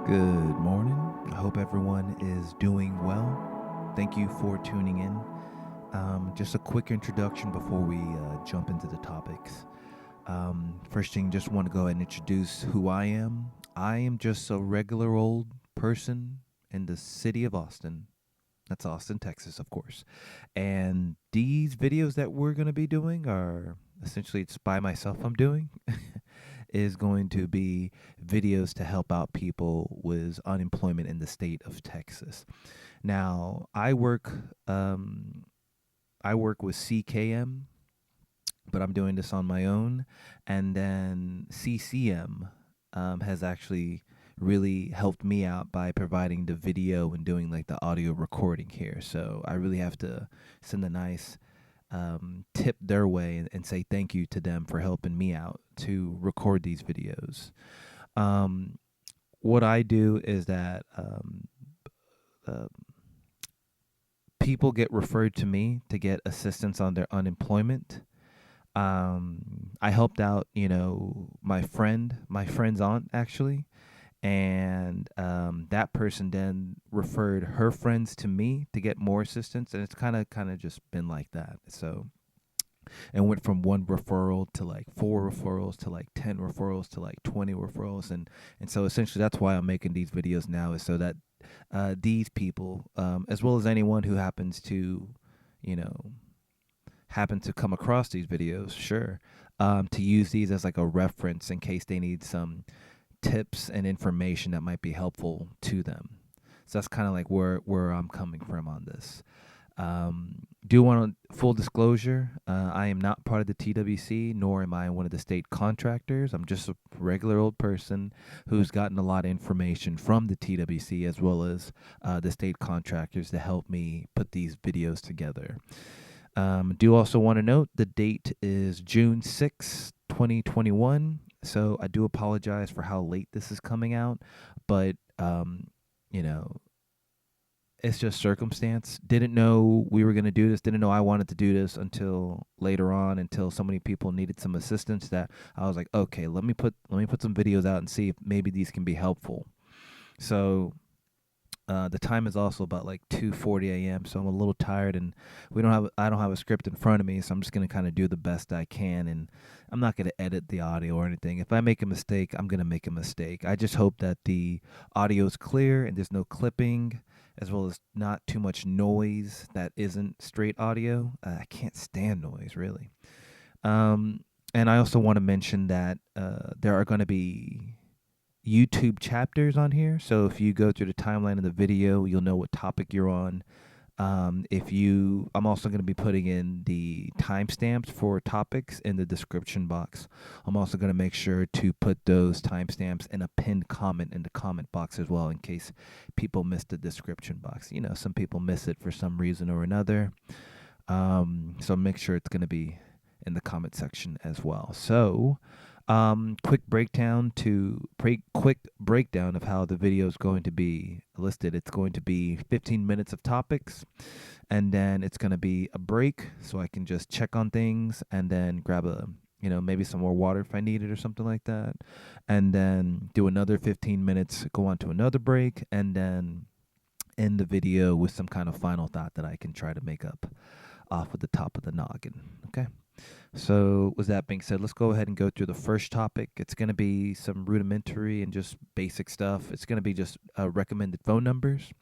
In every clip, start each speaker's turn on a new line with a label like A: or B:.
A: Good morning. I hope everyone is doing well. Thank you for tuning in. Just a quick introduction before we jump into the topics. First thing, just want to go ahead and introduce who I am. I am just a regular old person in the city of Austin. That's Austin, Texas, of course. And these videos that we're going to be doing are essentially it's by myself I'm doing. Is going to be videos to help out people with unemployment in the state of Texas. Now, I work with CKM, but I'm doing this on my own, and then CCM has actually really helped me out by providing the video and doing like the audio recording here. So I really have to send a nice tip their way and say thank you to them for helping me out to record these videos. Um, what I do is that uh, people get referred to me to get assistance on their unemployment. I helped out, my friend's aunt actually, and that person then referred her friends to me to get more assistance, and it's kind of just been like that. So and went from one referral to like four referrals to like 10 referrals to like 20 referrals, and so essentially that's why I'm making these videos now, is so that these people, as well as anyone who happens to, you know happen to come across these videos, sure, to use these as like a reference in case they need some tips and information that might be helpful to them. So that's kind of like where I'm coming from on this. Do want full disclosure, I am not part of the TWC, nor am I one of the state contractors. I'm just a regular old person who's gotten a lot of information from the TWC as well as the state contractors to help me put these videos together. Do also want to note the date is June 6th, 2021. So I do apologize for how late this is coming out, but you know, it's just circumstance. Didn't know we were going to do this. Didn't know I wanted to do this until later on, until so many people needed some assistance that I was like, okay, let me put some videos out and see if maybe these can be helpful. So the time is also about like 2:40 a.m. So I'm a little tired, and I don't have a script in front of me, so I'm just gonna kind of do the best I can, and I'm not gonna edit the audio or anything. If I make a mistake, I'm gonna make a mistake. I just hope that the audio is clear and there's no clipping, as well as not too much noise that isn't straight audio. I can't stand noise really. Um, and I also want to mention that there are going to be YouTube chapters on here. So if you go through the timeline of the video, you'll know what topic you're on. I'm also going to be putting in the timestamps for topics in the description box. I'm also going to make sure to put those timestamps in a pinned comment in the comment box as well, in case people miss the description box. Some people miss it for some reason or another. So make sure it's going to be in the comment section as well. So, quick breakdown of how the video is going to be listed. It's going to be 15 minutes of topics, and then it's going to be a break so I can just check on things and then grab maybe some more water if I need it or something like that, and then do another 15 minutes, go on to another break, and then end the video with some kind of final thought that I can try to make up off of the top of the noggin. Okay. So, with that being said, let's go ahead and go through the first topic. It's going to be some rudimentary and just basic stuff. It's going to be just recommended phone numbers.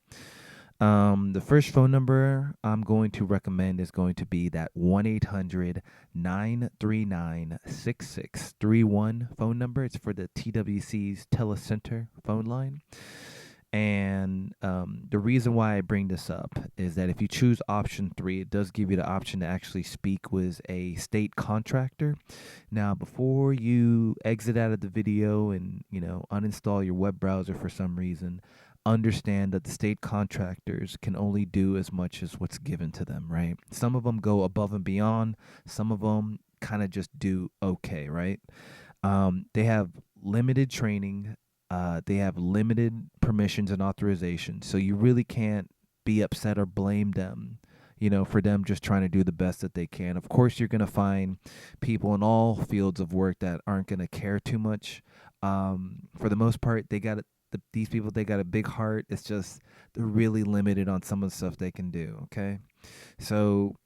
A: The first phone number I'm going to recommend is going to be that 1-800-939-6631 phone number. It's for the TWC's telecenter phone line. And the reason why I bring this up is that if you choose option 3, it does give you the option to actually speak with a state contractor. Now, before you exit out of the video and uninstall your web browser for some reason, understand that the state contractors can only do as much as what's given to them, right? Some of them go above and beyond. Some of them kind of just do okay, right? They have limited training. They have limited permissions and authorizations, so you really can't be upset or blame them, for them just trying to do the best that they can. Of course, you're going to find people in all fields of work that aren't going to care too much. For the most part, they got these people, they got a big heart. It's just they're really limited on some of the stuff they can do. Okay, so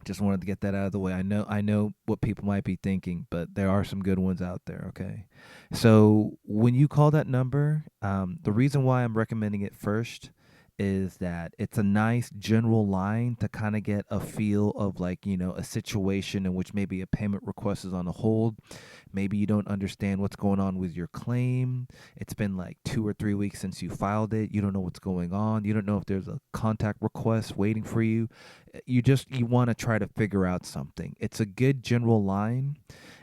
A: just wanted to get that out of the way. I know what people might be thinking, but there are some good ones out there. Okay, so when you call that number, the reason why I'm recommending it first is that it's a nice general line to kind of get a feel of, like, a situation in which maybe a payment request is on a hold. Maybe you don't understand what's going on with your claim. It's been like 2 or 3 weeks since you filed it. You don't know what's going on. You don't know if there's a contact request waiting for you. You want to try to figure out something. It's a good general line.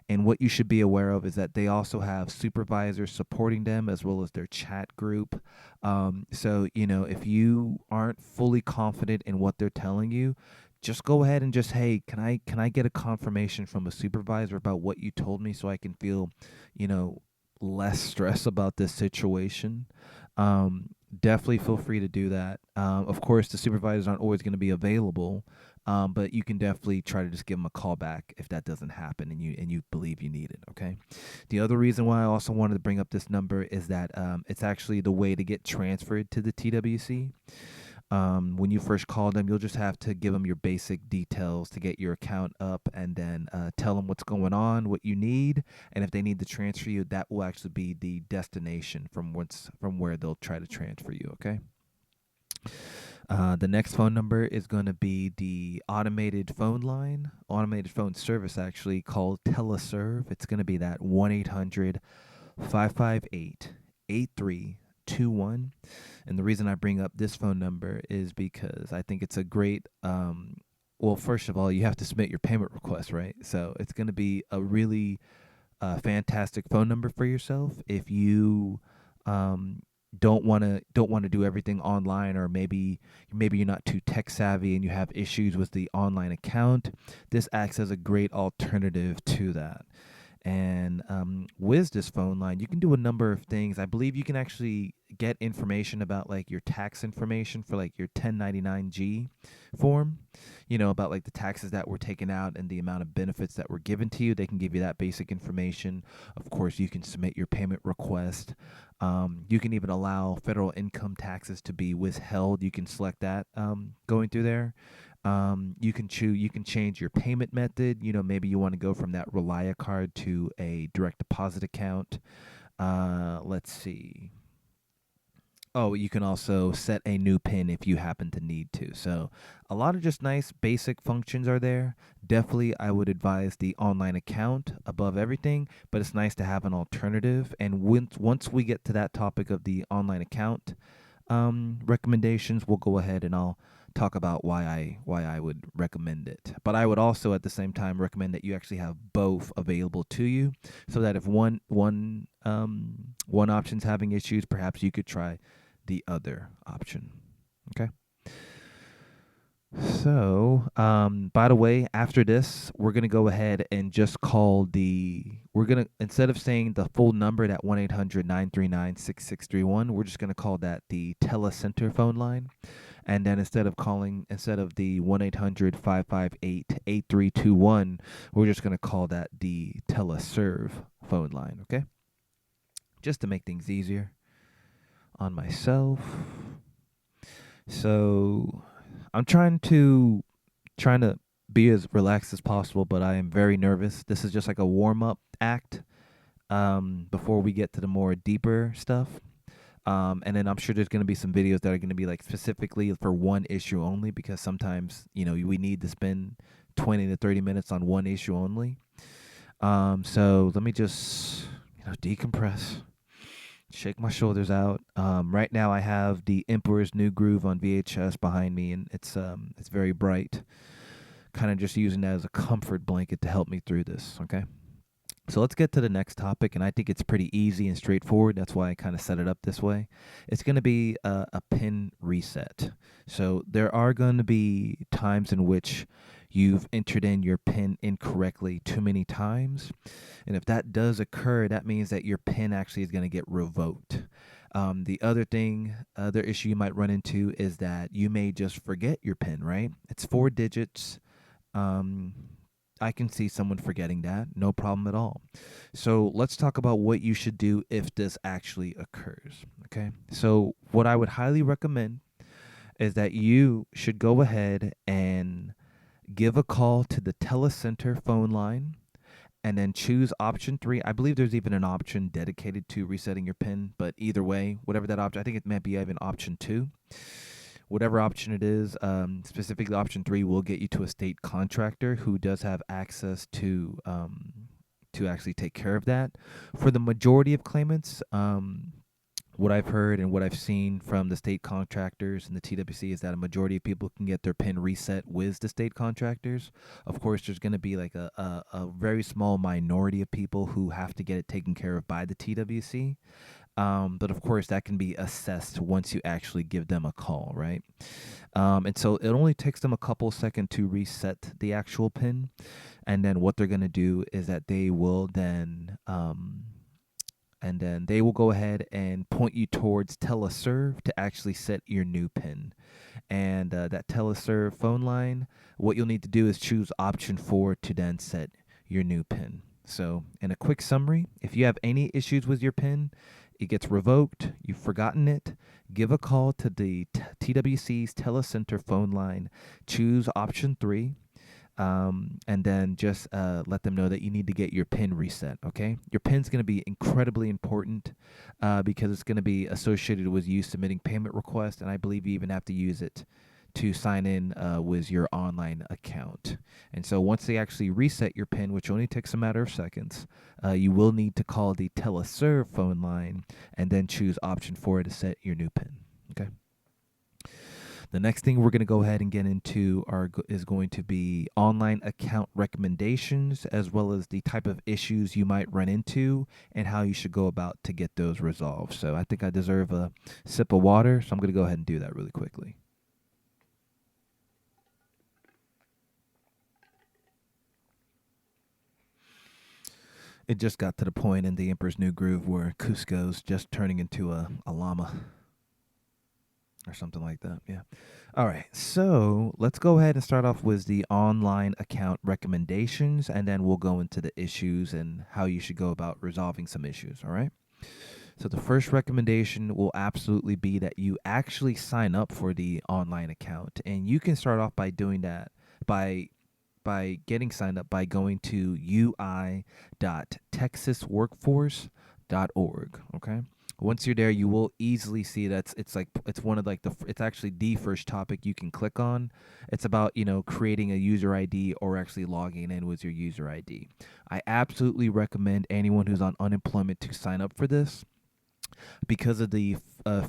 A: And what you should be aware of is that they also have supervisors supporting them, as well as their chat group. So, if you aren't fully confident in what they're telling you, just go ahead and just, hey, can I get a confirmation from a supervisor about what you told me, so I can feel, you know, less stress about this situation. Um, Definitely feel free to do that. Of course, the supervisors aren't always going to be available, but you can definitely try to just give them a call back if that doesn't happen and you believe you need it. Okay. The other reason why I also wanted to bring up this number is that it's actually the way to get transferred to the TWC. When you first call them, you'll just have to give them your basic details to get your account up, and then tell them what's going on, what you need, and if they need to transfer you, that will actually be the destination from where they'll try to transfer you. Okay. The next phone number is going to be the automated phone service, actually, called Teleserve. It's going to be that 1-800-558-8321. And the reason I bring up this phone number is because I think it's a great, well, first of all, you have to submit your payment request, right? So it's going to be a really fantastic phone number for yourself if you um, don't want to do everything online, or maybe you're not too tech savvy and you have issues with the online account. This acts as a great alternative to that. And with this phone line, you can do a number of things. I believe you can actually get information about, like, your tax information for, like, your 1099-G form, about, like, the taxes that were taken out and the amount of benefits that were given to you. They can give you that basic information. Of course, you can submit your payment request. You can even allow federal income taxes to be withheld. You can select that going through there. You can change your payment method. Maybe you want to go from that Relia card to a direct deposit account. Let's see. Oh, you can also set a new PIN if you happen to need to. So, a lot of just nice basic functions are there. Definitely, I would advise the online account above everything, but it's nice to have an alternative. And once we get to that topic of the online account recommendations, we'll go ahead and I'll talk about why I would recommend it. But I would also, at the same time, recommend that you actually have both available to you, so that if one option's having issues, perhaps you could try the other option. Okay. So, by the way, after this, we're gonna go ahead and just call we're gonna, instead of saying the full number, that 1-800-939-6631, we're just gonna call that the telecenter phone line. And then instead of the 1-800-558-8321, we're just gonna call that the Teleserve phone line. Okay. Just to make things easier on myself. So I'm trying to be as relaxed as possible, but I am very nervous. This is just like a warm up act before we get to the more deeper stuff. And then I'm sure there's going to be some videos that are going to be, like, specifically for one issue only, because sometimes, we need to spend 20 to 30 minutes on one issue only. So let me just, decompress, shake my shoulders out. Right now I have the Emperor's New Groove on VHS behind me, and it's very bright. Kind of just using that as a comfort blanket to help me through this. Okay. So let's get to the next topic, and I think it's pretty easy and straightforward. That's why I kind of set it up this way. It's going to be a pin reset. So there are going to be times in which you've entered in your pin incorrectly too many times. And if that does occur, that means that your pin actually is going to get revoked. The other issue you might run into is that you may just forget your pin, right? It's 4 digits. I can see someone forgetting that. No problem at all. So let's talk about what you should do if this actually occurs. Okay. So, what I would highly recommend is that you should go ahead and give a call to the telecenter phone line and then choose option 3. I believe there's even an option dedicated to resetting your PIN, but either way, whatever that option, I think it might be even option 2. Whatever option it is, specifically option 3 will get you to a state contractor who does have access to actually take care of that. For the majority of claimants, what I've heard and what I've seen from the state contractors and the TWC is that a majority of people can get their PIN reset with the state contractors. Of course, there's going to be like a very small minority of people who have to get it taken care of by the TWC. But of course, that can be assessed once you actually give them a call, right? And so it only takes them a couple seconds to reset the actual PIN. And then what they're going to do is that they will then they will go ahead and point you towards teleserve to actually set your new PIN. And that teleserve phone line, what you'll need to do is choose option 4 to then set your new PIN. So, in a quick summary, if you have any issues with your PIN, it gets revoked, you've forgotten it, give a call to the TWC's telecenter phone line, choose option 3, and then just let them know that you need to get your PIN reset. Okay, your PIN's going to be incredibly important because it's going to be associated with you submitting payment requests, and I believe you even have to use it to sign in with your online account. And so once they actually reset your PIN, which only takes a matter of seconds, you will need to call the teleserve phone line and then choose option 4 to set your new PIN. Okay. The next thing we're going to go ahead and get into is going to be online account recommendations, as well as the type of issues you might run into and how you should go about to get those resolved. So I think I deserve a sip of water, so I'm going to go ahead and do that really quickly. It just got to the point in the Emperor's New Groove where Cusco's just turning into a llama. Or something like that, yeah. All right, so let's go ahead and start off with the online account recommendations, and then we'll go into the issues and how you should go about resolving some issues, all right? So the first recommendation will absolutely be that you actually sign up for the online account, and you can start off by doing that by getting signed up by going to ui.texasworkforce.org, okay? Once you're there, you will easily see that it's one of like it's actually the first topic you can click on. It's about, creating a user ID or actually logging in with your user ID. I absolutely recommend anyone who's on unemployment to sign up for this because of the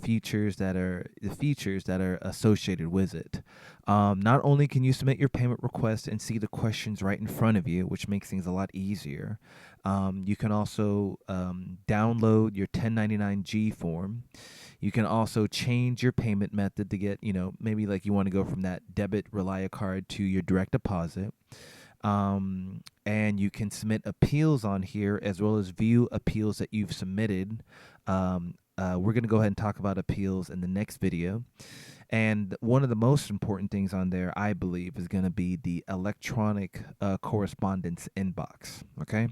A: features that are associated with it. Not only can you submit your payment request and see the questions right in front of you, which makes things a lot easier. You can also download your 1099-G form. You can also change your payment method to get, maybe like you want to go from that debit Relia card to your direct deposit. And you can submit appeals on here as well as view appeals that you've submitted. We're going to go ahead and talk about appeals in the next video. And one of the most important things on there, I believe, is going to be the electronic correspondence inbox. Okay.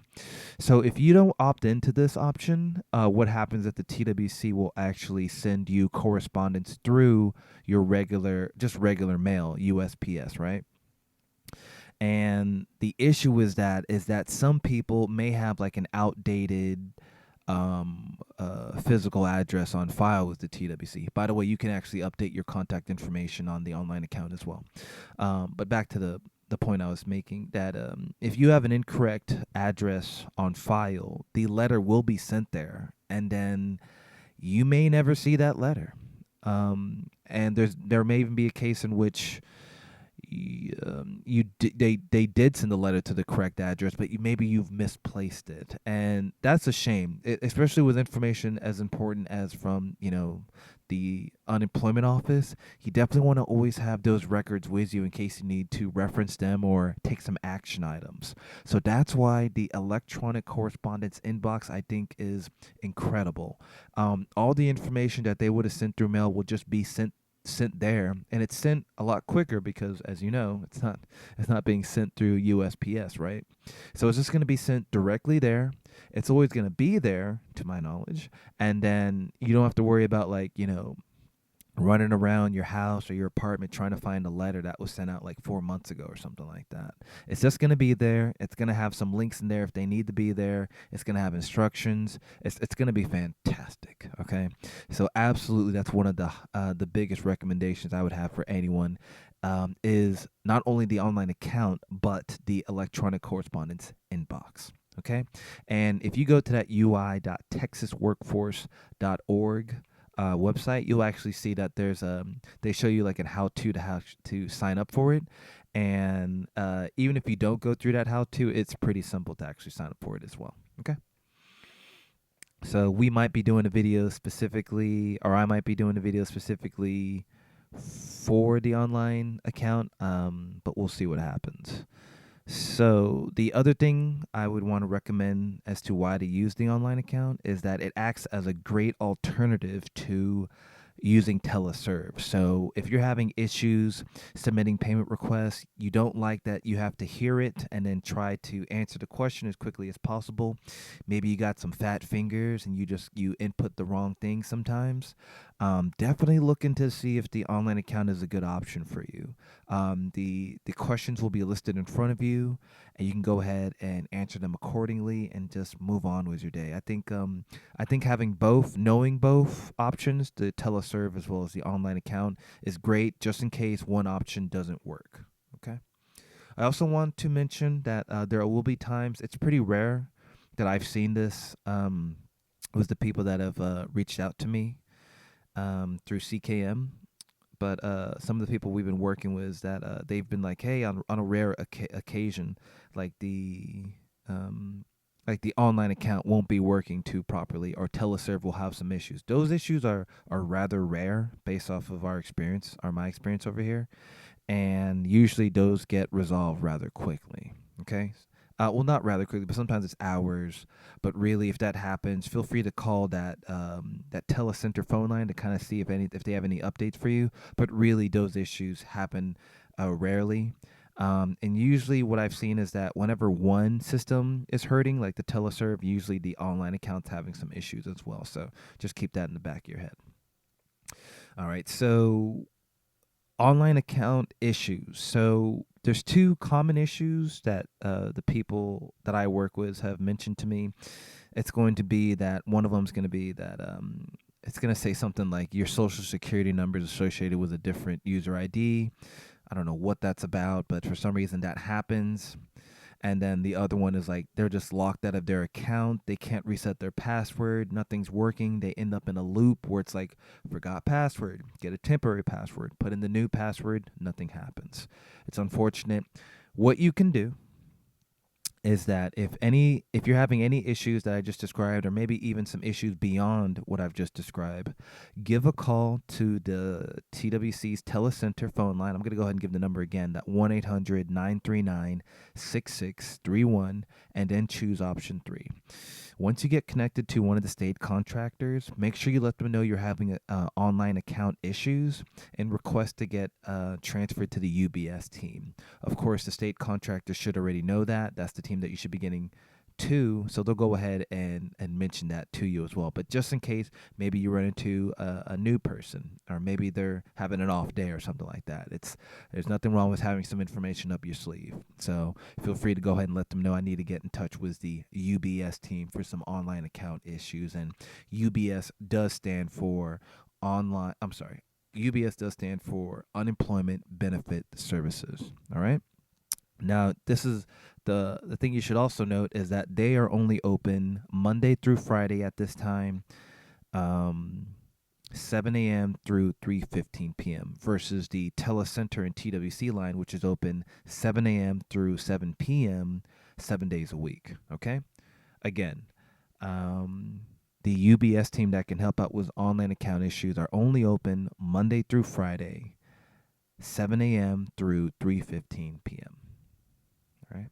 A: So if you don't opt into this option, what happens is the TWC will actually send you correspondence through your regular mail, USPS, right? And the issue is that some people may have like an outdated physical address on file with the TWC. By the way, you can actually update your contact information on the online account as well. But back to the point I was making, that if you have an incorrect address on file, the letter will be sent there, and then you may never see that letter. And there may even be a case in which they did send the letter to the correct address, but maybe you've misplaced it, and that's a shame, especially with information as important as from the unemployment office. You definitely want to always have those records with you in case you need to reference them or take some action items. So that's why the electronic correspondence inbox, I think, is incredible. All the information that they would have sent through mail will just be sent sent there, and it's sent a lot quicker because, as you know, it's not being sent through USPS, right? So it's just going to be sent directly there. It's always going to be there, to my knowledge, and then you don't have to worry about, like, running around your house or your apartment trying to find a letter that was sent out like 4 months ago or something like that. It's just going to be there. It's going to have some links in there if they need to be there. It's going to have instructions. It's going to be fantastic. Okay, so absolutely, that's one of the biggest recommendations I would have for anyone. Is not only the online account but the electronic correspondence inbox. Okay, and if you go to that ui.texasworkforce.org website, you'll actually see that there's they show you like a how to sign up for it, and even if you don't go through that how to, it's pretty simple to actually sign up for it as well. Okay, so we might be doing a video specifically, or I might be doing a video specifically for the online account, but we'll see what happens. So the other thing I would want to recommend as to why to use the online account is that it acts as a great alternative to using teleserve. So if you're having issues submitting payment requests, you don't like that you have to hear it and then try to answer the question as quickly as possible. Maybe you got some fat fingers and you input the wrong thing sometimes. Definitely looking to see if the online account is a good option for you. The questions will be listed in front of you, and you can go ahead and answer them accordingly, and just move on with your day. I think having both, knowing both options, the teleserve as well as the online account, is great, just in case one option doesn't work. Okay. I also want to mention that there will be times, it's pretty rare that I've seen this. Was the people that have reached out to me through CKM, but some of the people we've been working with, that they've been like, hey, on a rare occasion, like um, the online account won't be working too properly, or teleserve will have some issues. Those issues are rather rare based off of our experience, or my experience over here, and usually those get resolved rather quickly. Okay. Well, not rather quickly, but sometimes it's hours. But really, if that happens, feel free to call that telecenter phone line to kind of see if they have any updates for you. But really, those issues happen rarely. And usually, what I've seen is that whenever one system is hurting, like the teleserve, usually the online account's having some issues as well. So just keep that in the back of your head. All right. So online account issues. So there's two common issues that the people that I work with have mentioned to me. It's going to be that one of them is going to be that it's going to say something like your social security number is associated with a different user ID. I don't know what that's about, but for some reason that happens. And then the other one is like they're just locked out of their account. They can't reset their password. Nothing's working. They end up in a loop where it's like, forgot password, get a temporary password, put in the new password, nothing happens. It's unfortunate. What you can do is that if you're having any issues that I just described, or maybe even some issues beyond what I've just described, give a call to the TWC's telecenter phone line. I'm going to go ahead and give the number again, that 1-800-939-6631, and then choose option 3. Once you get connected to one of the state contractors, make sure you let them know you're having online account issues, and request to get transferred to the UBS team. Of course, the state contractor should already know that. That's the team that you should be getting to, so they'll go ahead and mention that to you as well. But just in case, maybe you run into a new person, or maybe they're having an off day or something like that. There's nothing wrong with having some information up your sleeve. So feel free to go ahead and let them know I need to get in touch with the UBS team for some online account issues. And UBS does stand for online. I'm sorry. UBS does stand for Unemployment Benefit Services. All right. Now, this is the thing you should also note, is that they are only open Monday through Friday at this time, um, 7 a.m. through 3:15 p.m. versus the telecenter and TWC line, which is open 7 a.m. through 7 p.m. 7 days a week. Okay, again, the UBS team that can help out with online account issues are only open Monday through Friday, 7 a.m. through 3:15 p.m. All right.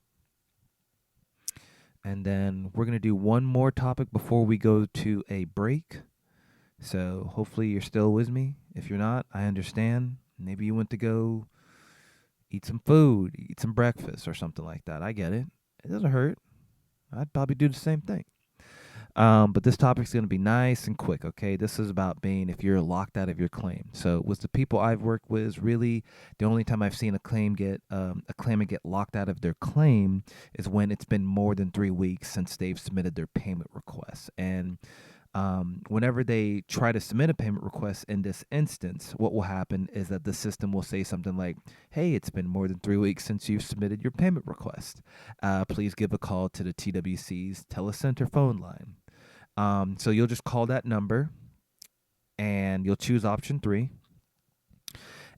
A: And then we're going to do one more topic before we go to a break. So hopefully you're still with me. If you're not, I understand. Maybe you went to go eat some food, eat some breakfast or something like that. I get it. It doesn't hurt. I'd probably do the same thing. But this topic's going to be nice and quick, okay? This is about being if you're locked out of your claim. So with the people I've worked with, is really the only time I've seen a claimant get locked out of their claim is when it's been more than 3 weeks since they've submitted their payment request. And whenever they try to submit a payment request in this instance, what will happen is that the system will say something like, hey, it's been more than 3 weeks since you've submitted your payment request. Please give a call to the TWC's telecenter phone line. So you'll just call that number and you'll choose option 3.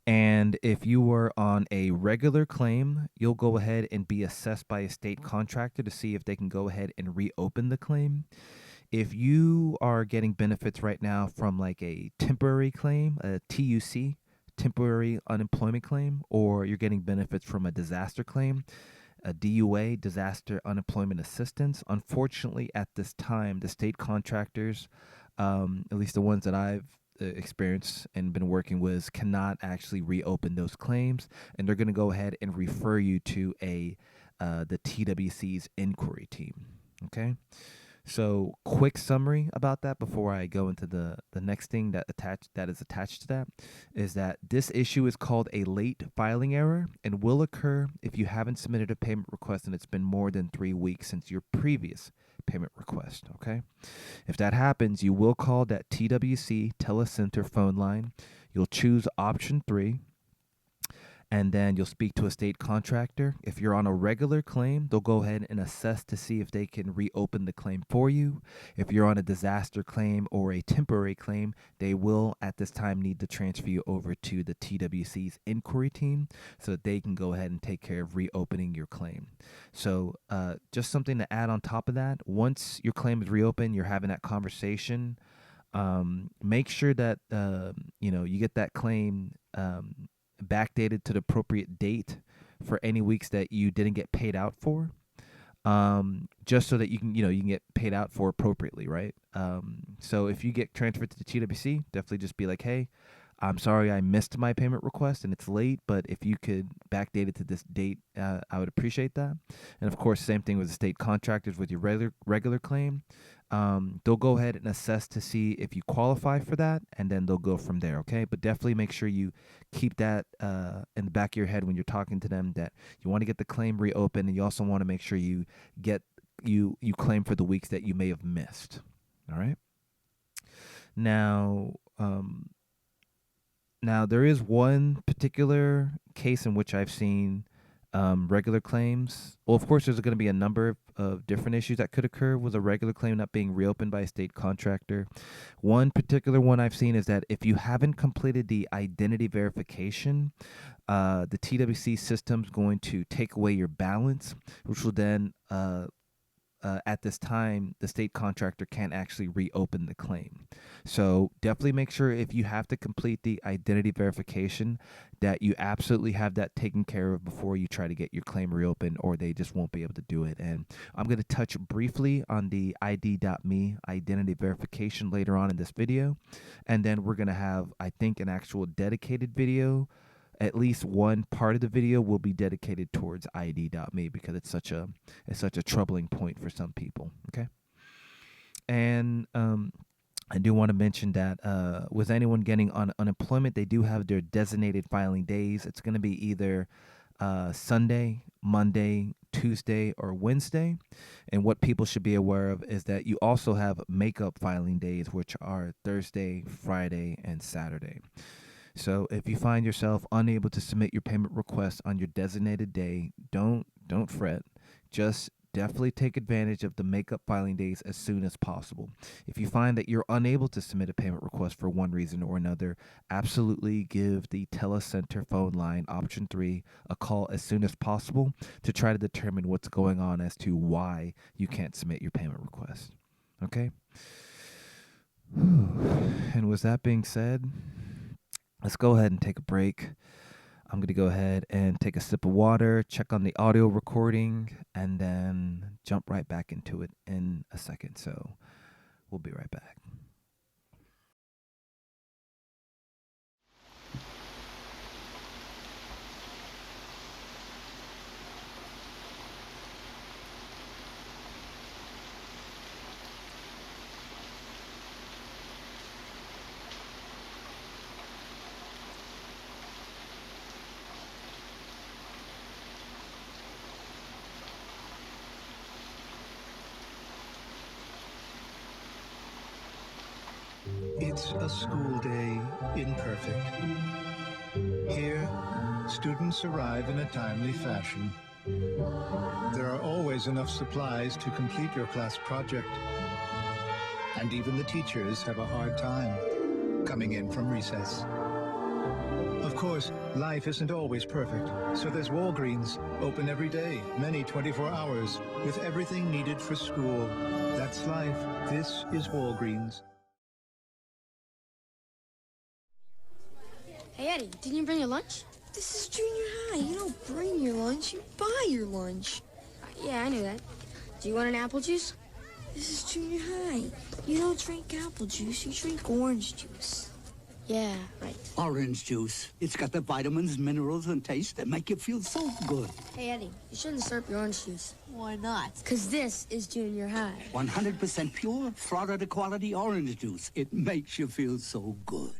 A: And if you were on a regular claim, you'll go ahead and be assessed by a state contractor to see if they can go ahead and reopen the claim. If you are getting benefits right now from like a temporary claim, a TUC, temporary unemployment claim, or you're getting benefits from a disaster claim, a DUA, disaster unemployment assistance, unfortunately, at this time, the state contractors, at least the ones that I've experienced and been working with, cannot actually reopen those claims, and they're going to go ahead and refer you to the TWC's inquiry team. Okay. So, quick summary about that before I go into the next thing that is attached to that is that this issue is called a late filing error and will occur if you haven't submitted a payment request and it's been more than 3 weeks since your previous payment request, okay? If that happens, you will call that TWC telecenter phone line. You'll choose option 3, and then you'll speak to a state contractor. If you're on a regular claim, they'll go ahead and assess to see if they can reopen the claim for you. If you're on a disaster claim or a temporary claim, they will at this time need to transfer you over to the TWC's inquiry team so that they can go ahead and take care of reopening your claim. So just something to add on top of that, once your claim is reopened, you're having that conversation. Make sure that you get that claim backdated to the appropriate date for any weeks that you didn't get paid out for, just so that you can get paid out for appropriately, right? So if you get transferred to the TWC, definitely just be like, hey, I'm sorry I missed my payment request and it's late, but if you could backdate it to this date, I would appreciate that. And of course, same thing with the state contractors with your regular claim. They'll go ahead and assess to see if you qualify for that, and then they'll go from there, okay? But definitely make sure you keep that in the back of your head when you're talking to them, that you want to get the claim reopened, and you also want to make sure you get you claim for the weeks that you may have missed. All right. Now, now there is one particular case in which I've seen regular claims. Well, of course, there's going to be a number of different issues that could occur with a regular claim not being reopened by a state contractor. One particular one I've seen is that if you haven't completed the identity verification, the TWC system's going to take away your balance, which will then at this time, the state contractor can't actually reopen the claim. So definitely make sure if you have to complete the identity verification that you absolutely have that taken care of before you try to get your claim reopened, or they just won't be able to do it. And I'm going to touch briefly on the ID.me identity verification later on in this video. And then we're going to have, I think, an actual dedicated video. At least one part of the video will be dedicated towards ID.me because it's such a troubling point for some people. Okay, and I do want to mention that with anyone getting on unemployment, they do have their designated filing days. It's going to be either Sunday, Monday, Tuesday, or Wednesday. And what people should be aware of is that you also have makeup filing days, which are Thursday, Friday, and Saturday. So if you find yourself unable to submit your payment request on your designated day, don't fret. Just definitely take advantage of the makeup filing days as soon as possible. If you find that you're unable to submit a payment request for one reason or another, absolutely give the telecenter phone line option 3 a call as soon as possible to try to determine what's going on as to why you can't submit your payment request. Okay? And with that being said, let's go ahead and take a break. I'm going to go ahead and take a sip of water, check on the audio recording, and then jump right back into it in a second. So we'll be right back.
B: meets a school day imperfect. Here, students arrive in a timely fashion. There are always enough supplies to complete your class project. And even the teachers have a hard time coming in from recess. Of course, life isn't always perfect, so there's Walgreens, open every day, many 24 hours, with everything needed for school. That's life. This is Walgreens.
C: Hey, Eddie, didn't you bring your lunch?
D: This is junior high. You don't bring your lunch, you buy your lunch.
C: Yeah, I knew that. Do you want an apple juice?
D: This is junior high. You don't drink apple juice, you drink orange juice.
C: Yeah, right.
E: Orange juice. It's got the vitamins, minerals, and taste that make you feel so good.
C: Hey, Eddie, you shouldn't slurp your orange juice.
D: Why not?
C: Because this is junior high.
E: 100% pure, Florida quality orange juice. It makes you feel so good.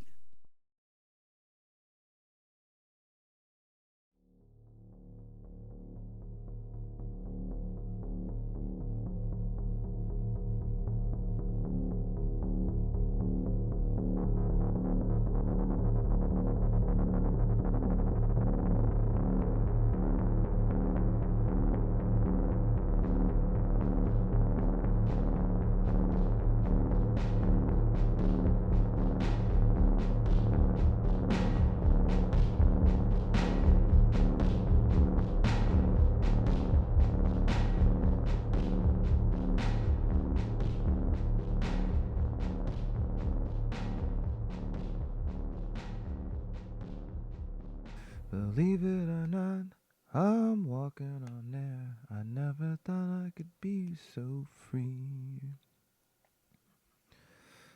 A: Believe it or not, I'm walking on air. I never thought I could be so free.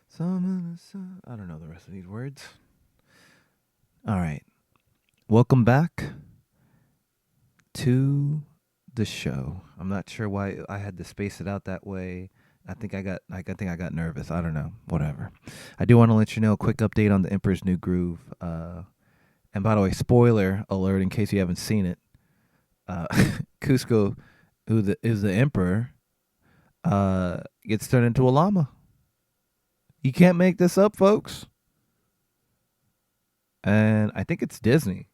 A: Some of the sun. I don't know the rest of these words. All right. Welcome back to the show. I'm not sure why I had to space it out that way. I think I got nervous. I don't know. Whatever. I do want to let you know a quick update on the Emperor's New Groove. And by the way, spoiler alert in case you haven't seen it. Cusco, who is the emperor, gets turned into a llama. You can't make this up, folks. And I think it's Disney.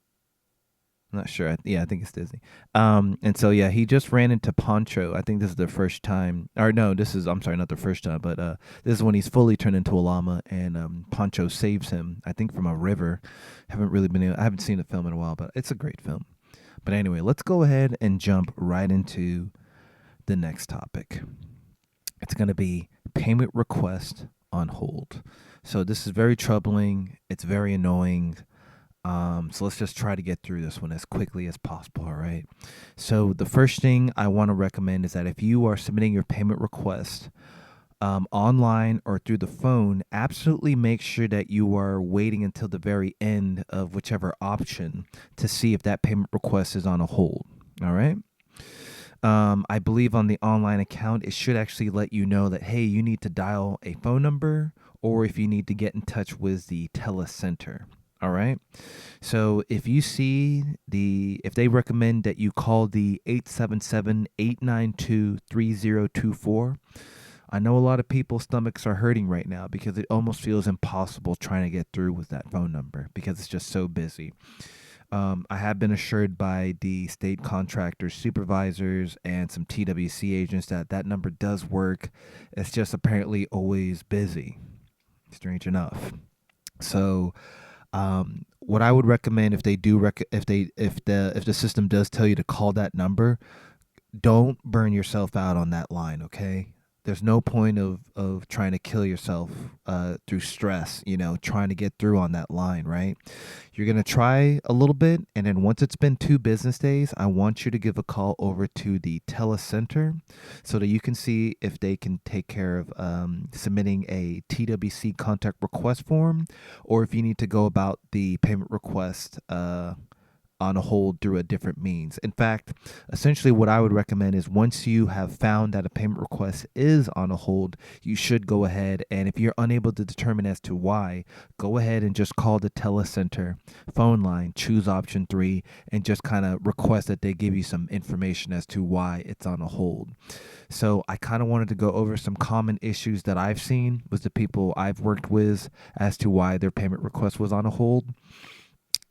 A: I'm not sure. I think it's Disney. And so yeah, he just ran into Poncho. I think this is the first time. Or no, I'm sorry, not the first time, but this is when he's fully turned into a llama, and Poncho saves him. I think from a river. I haven't seen the film in a while, but it's a great film. But anyway, let's go ahead and jump right into the next topic. It's going to be payment request on hold. So this is very troubling. It's very annoying. So let's just try to get through this one as quickly as possible, all right? So the first thing I want to recommend is that if you are submitting your payment request online or through the phone, absolutely make sure that you are waiting until the very end of whichever option to see if that payment request is on a hold, all right? I believe on the online account, it should actually let you know that, hey, you need to dial a phone number, or if you need to get in touch with the telecenter. All right. So if you see if they recommend that you call the 877-892-3024, I know a lot of people's stomachs are hurting right now because it almost feels impossible trying to get through with that phone number because it's just so busy. I have been assured by the state contractors, supervisors, and some TWC agents that number does work. It's just apparently always busy. Strange enough. So, what I would recommend if they do if the system does tell you to call that number, don't burn yourself out on that line, okay? There's no point of trying to kill yourself through stress, trying to get through on that line, right? You're going to try a little bit, and then once it's been 2 business days, I want you to give a call over to the telecenter so that you can see if they can take care of submitting a TWC contact request form, or if you need to go about the payment request on a hold through a different means. In fact, essentially what I would recommend is once you have found that a payment request is on a hold, you should go ahead, and if you're unable to determine as to why, go ahead and just call the telecenter phone line, choose option 3, and just kind of request that they give you some information as to why it's on a hold. So I kind of wanted to go over some common issues that I've seen with the people I've worked with as to why their payment request was on a hold.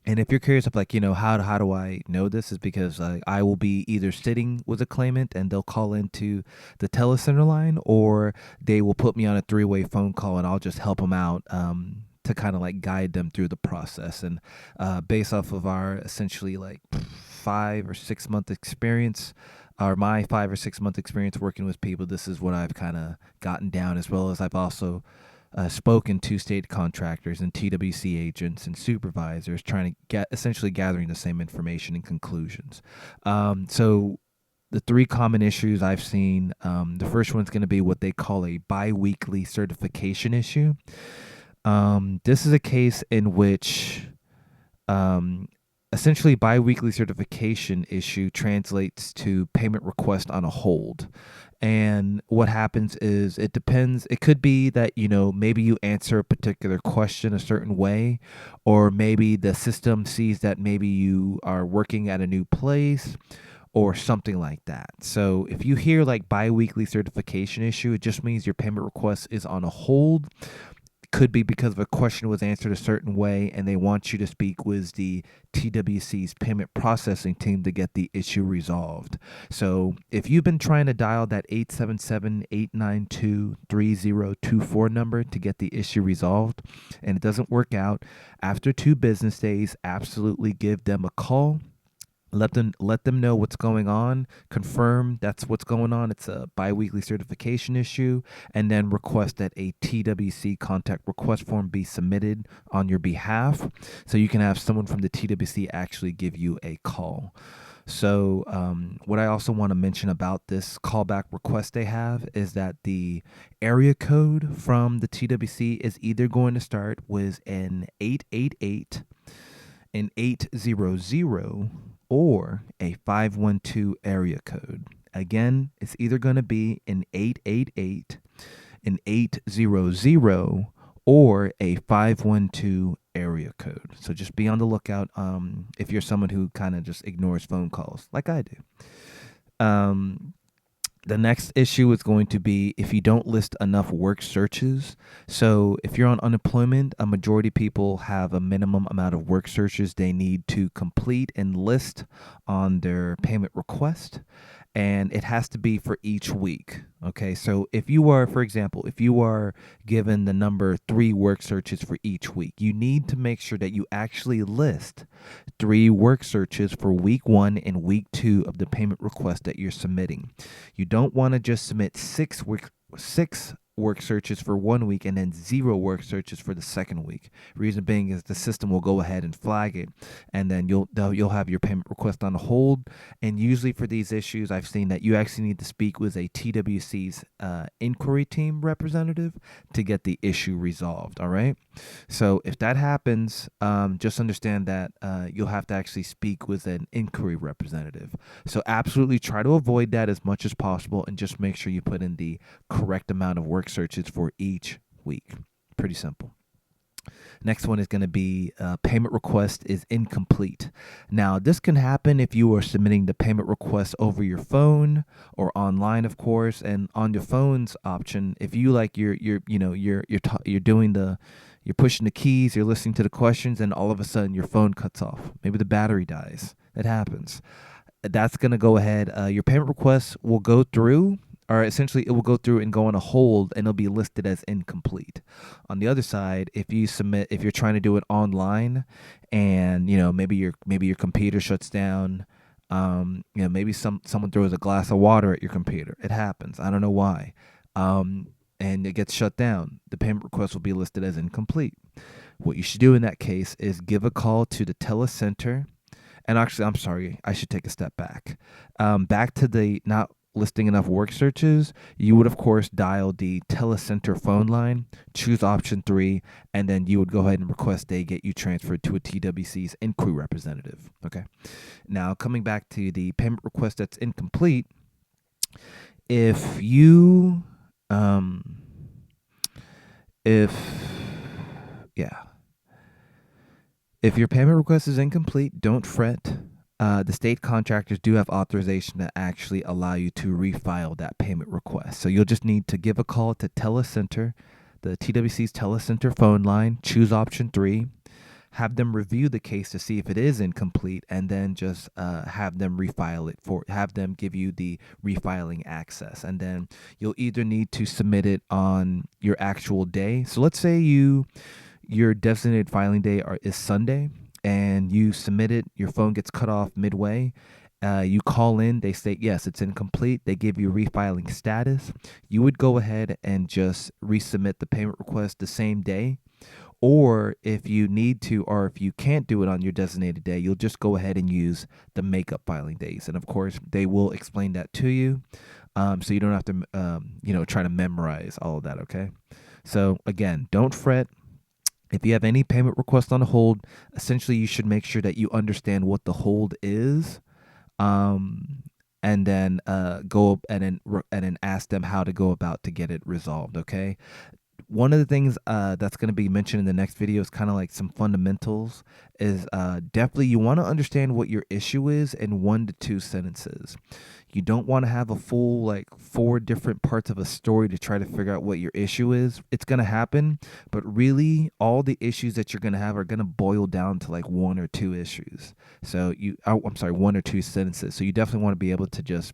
A: And if you're curious of like, how do I know this, is because I will be either sitting with a claimant and they'll call into the telecenter line, or they will put me on a 3-way phone call and I'll just help them out to kind of like guide them through the process. And based off of our essentially like 5 or 6 month experience, or my 5 or 6 month experience working with people, this is what I've kind of gotten down, as well as I've also spoken to state contractors and TWC agents and supervisors, trying to get essentially gathering the same information and conclusions. So the 3 common issues I've seen, the first one's going to be what they call a biweekly certification issue. This is a case in which essentially biweekly certification issue translates to payment request on a hold. And what happens is, it depends. It could be that, maybe you answer a particular question a certain way, or maybe the system sees that maybe you are working at a new place or something like that. So if you hear like biweekly certification issue, it just means your payment request is on a hold. Could be because of a question was answered a certain way and they want you to speak with the TWC's payment processing team to get the issue resolved. So if you've been trying to dial that 877-892-3024 number to get the issue resolved and it doesn't work out, after 2 business days, absolutely give them a call. Let them know what's going on, confirm that's what's going on, it's a biweekly certification issue, and then request that a TWC contact request form be submitted on your behalf so you can have someone from the TWC actually give you a call. So what I also want to mention about this callback request they have is that the area code from the TWC is either going to start with an 888, an 800, or a 512 area code. Again, it's either going to be an 888, an 800, or a 512 area code. So just be on the lookout if you're someone who kind of just ignores phone calls like I do. The next issue is going to be if you don't list enough work searches. So if you're on unemployment, a majority of people have a minimum amount of work searches they need to complete and list on their payment request. And it has to be for each week. Okay, so if you are, for example, if you are given the number 3 work searches for each week, you need to make sure that you actually list 3 work searches for week 1 and week 2 of the payment request that you're submitting. You don't want to just submit 6 work searches for 1 week and then 0 work searches for the second week. Reason being is the system will go ahead and flag it, and then you'll have your payment request on hold. And usually for these issues, I've seen that you actually need to speak with a TWC's inquiry team representative to get the issue resolved. All right. So if that happens, just understand that you'll have to actually speak with an inquiry representative. So absolutely try to avoid that as much as possible, and just make sure you put in the correct amount of work searches for each week. Pretty simple. Next one is going to be payment request is incomplete. Now, this can happen if you are submitting the payment request over your phone or online, of course. And on your phone's option, if you like you're pushing the keys, you're listening to the questions, and all of a sudden your phone cuts off. Maybe the battery dies. That happens. That's going to go ahead. Your payment request will go through, or essentially it will go through and go on a hold, and it'll be listed as incomplete. On the other side, if you're trying to do it online, and maybe your computer shuts down, maybe someone throws a glass of water at your computer. It happens. I don't know why. And it gets shut down. The payment request will be listed as incomplete. What you should do in that case is give a call to the telecenter. And actually, I'm sorry, I should take a step back. Back to the, not listing enough work searches, you would, of course, dial the telecenter phone line, choose option 3, and then you would go ahead and request they get you transferred to a TWC's inquiry representative. Okay. Now, coming back to the payment request that's incomplete, if you, if, yeah, if your payment request is incomplete, don't fret. The state contractors do have authorization to actually allow you to refile that payment request. So you'll just need to give a call to telecenter, the TWC's telecenter phone line, choose option 3, have them review the case to see if it is incomplete, and then just have them refile it have them give you the refiling access. And then you'll either need to submit it on your actual day. So let's say your designated filing day is Sunday, and you submit it, your phone gets cut off midway. You call in, they say, yes, it's incomplete. They give you refiling status. You would go ahead and just resubmit the payment request the same day. Or if you need to, or if you can't do it on your designated day, you'll just go ahead and use the makeup filing days. And of course, they will explain that to you. So you don't have to, try to memorize all of that. Okay. So again, don't fret. If you have any payment request on hold, essentially you should make sure that you understand what the hold is, and then go and then ask them how to go about to get it resolved. Okay. One of the things that's going to be mentioned in the next video is kind of like some fundamentals. Is definitely you want to understand what your issue is in 1 to 2 sentences. You don't want to have a full 4 different parts of a story to try to figure out what your issue is. It's going to happen, but really all the issues that you're going to have are going to boil down to 1 or 2 issues. So 1 or 2 sentences. So you definitely want to be able to just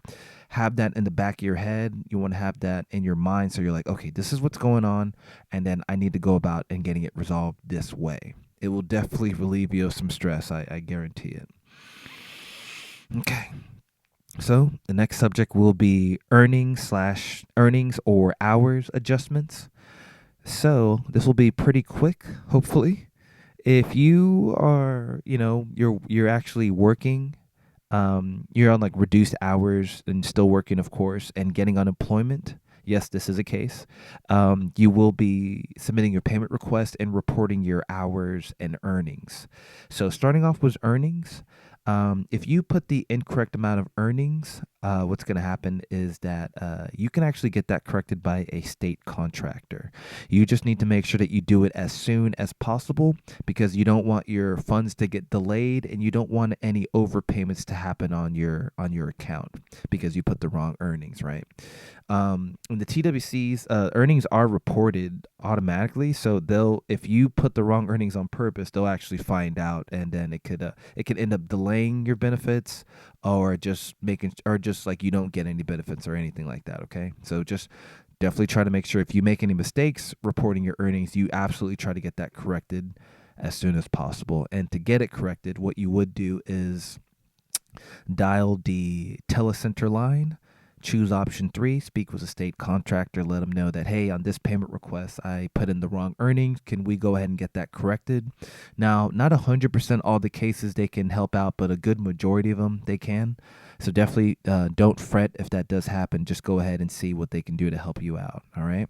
A: have that in the back of your head. You want to have that in your mind. So you're like, okay, this is what's going on. And then I need to go about and getting it resolved this way. It will definitely relieve you of some stress. I guarantee it. Okay. So the next subject will be earnings or hours adjustments. So this will be pretty quick, hopefully. If you are, you're actually working, you're on reduced hours and still working, of course, and getting unemployment. Yes, this is a case. You will be submitting your payment request and reporting your hours and earnings. So starting off with earnings, if you put the incorrect amount of earnings, what's going to happen is that you can actually get that corrected by a state contractor. You just need to make sure that you do it as soon as possible, because you don't want your funds to get delayed, and you don't want any overpayments to happen on your account because you put the wrong earnings, right? In the TWC's earnings are reported automatically, so if you put the wrong earnings on purpose, they'll actually find out, and then it could end up delaying your benefits, or just you don't get any benefits or anything like that. Okay, so just definitely try to make sure if you make any mistakes reporting your earnings, you absolutely try to get that corrected as soon as possible. And to get it corrected, what you would do is dial the telecenter line, choose option 3, speak with a state contractor, let them know that, hey, on this payment request, I put in the wrong earnings. Can we go ahead and get that corrected? Now, not 100% all the cases they can help out, but a good majority of them they can. So definitely don't fret if that does happen. Just go ahead and see what they can do to help you out. All right.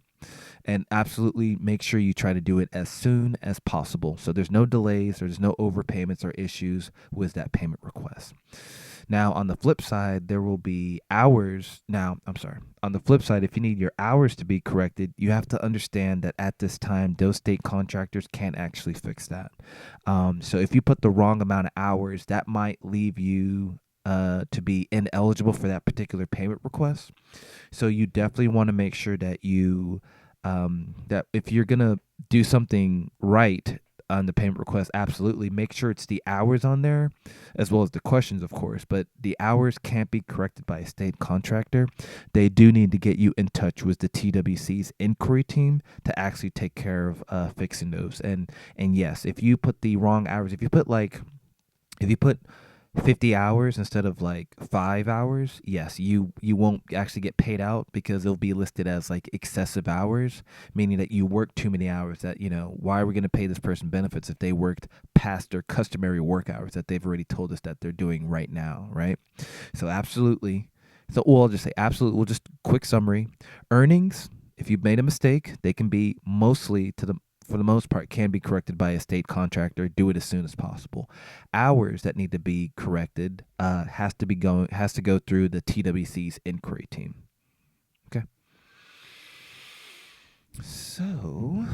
A: And absolutely make sure you try to do it as soon as possible. So there's no delays, there's no overpayments or issues with that payment request. Now, on the flip side, there will be hours. On the flip side, if you need your hours to be corrected, you have to understand that at this time, those state contractors can't actually fix that. So if you put the wrong amount of hours, that might leave you to be ineligible for that particular payment request. So you definitely want to make sure that that if you're going to do something right on the payment request, absolutely make sure it's the hours on there as well as the questions, of course, but the hours can't be corrected by a state contractor. They do need to get you in touch with the TWC's inquiry team to actually take care of fixing those. And yes, if you put the wrong hours, if you put 50 hours instead of 5 hours, yes, you won't actually get paid out, because it'll be listed as excessive hours, meaning that you work too many hours. That, why are we going to pay this person benefits if they worked past their customary work hours that they've already told us that they're doing right now, right? So absolutely So, well, I'll just say absolutely. We'll just quick summary. Earnings, if you've made a mistake, they can be mostly for the most part can be corrected by a state contractor. Do it as soon as possible. Hours that need to be corrected has to go through the TWC's inquiry team. Okay. So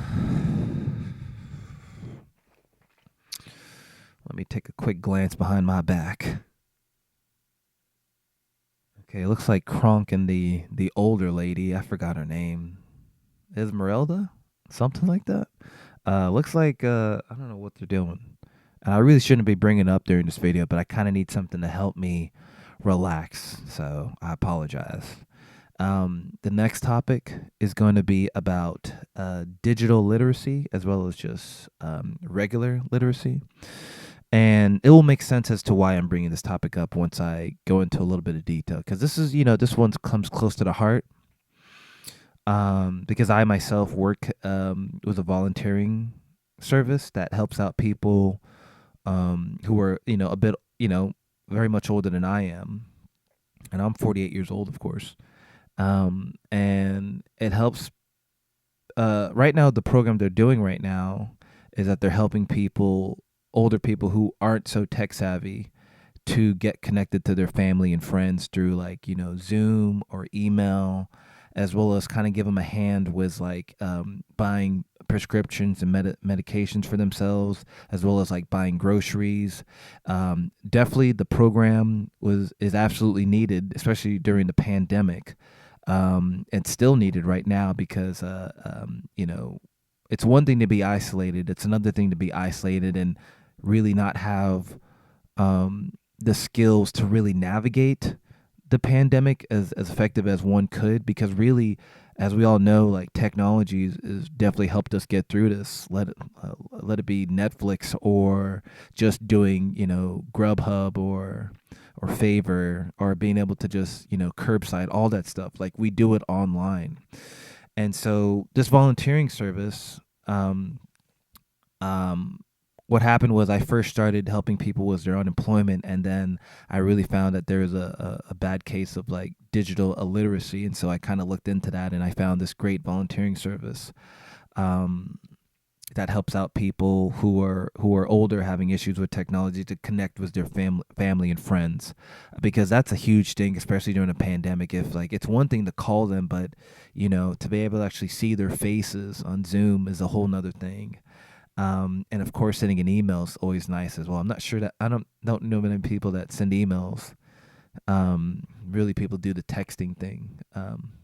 A: let me take a quick glance behind my back. Okay, it looks like Kronk and the older lady, I forgot her name. Esmeralda? Something like that. Looks like I don't know what they're doing. And I really shouldn't be bringing it up during this video, but I kind of need something to help me relax. So I apologize. The next topic is going to be about digital literacy as well as just regular literacy. And it will make sense as to why I'm bringing this topic up once I go into a little bit of detail. Because this is, this one comes close to the heart. Because I myself work with a volunteering service that helps out people who are, a bit, very much older than I am. And I'm 48 years old, of course. And it helps. Right now, the program they're doing right now is that they're helping older people who aren't so tech savvy to get connected to their family and friends through Zoom or email, as well as kind of give them a hand with buying prescriptions and medications for themselves, as well as buying groceries. Definitely the program is absolutely needed, especially during the pandemic. And still needed right now because, it's one thing to be isolated. It's another thing to be isolated and really not have the skills to really navigate the pandemic as effective as one could, because really, as we all know, technology is definitely helped us get through this. Let it be Netflix or just doing Grubhub or Favor, or being able to just curbside, all that stuff. We do it online. And so this volunteering service, what happened was I first started helping people with their unemployment, and then I really found that there was a bad case of digital illiteracy, and so I kind of looked into that, and I found this great volunteering service that helps out people who are older, having issues with technology, to connect with their family and friends, because that's a huge thing, especially during a pandemic. If it's one thing to call them, but to be able to actually see their faces on Zoom is a whole nother thing. And of course, sending an email is always nice as well. I'm not sure that I don't know many people that send emails. Really, people do the texting thing,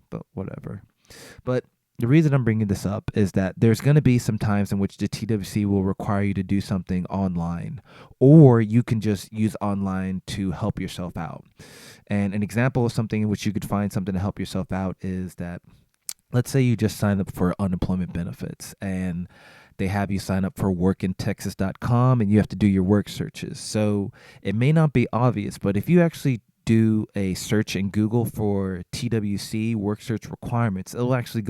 A: but whatever. But the reason I'm bringing this up is that there's going to be some times in which the TWC will require you to do something online, or you can just use online to help yourself out. And an example of something in which you could find something to help yourself out is that, let's say you just signed up for unemployment benefits, and they have you sign up for workintexas.com, and you have to do your work searches. So it may not be obvious, but if you actually do a search in Google for TWC work search requirements, it'll actually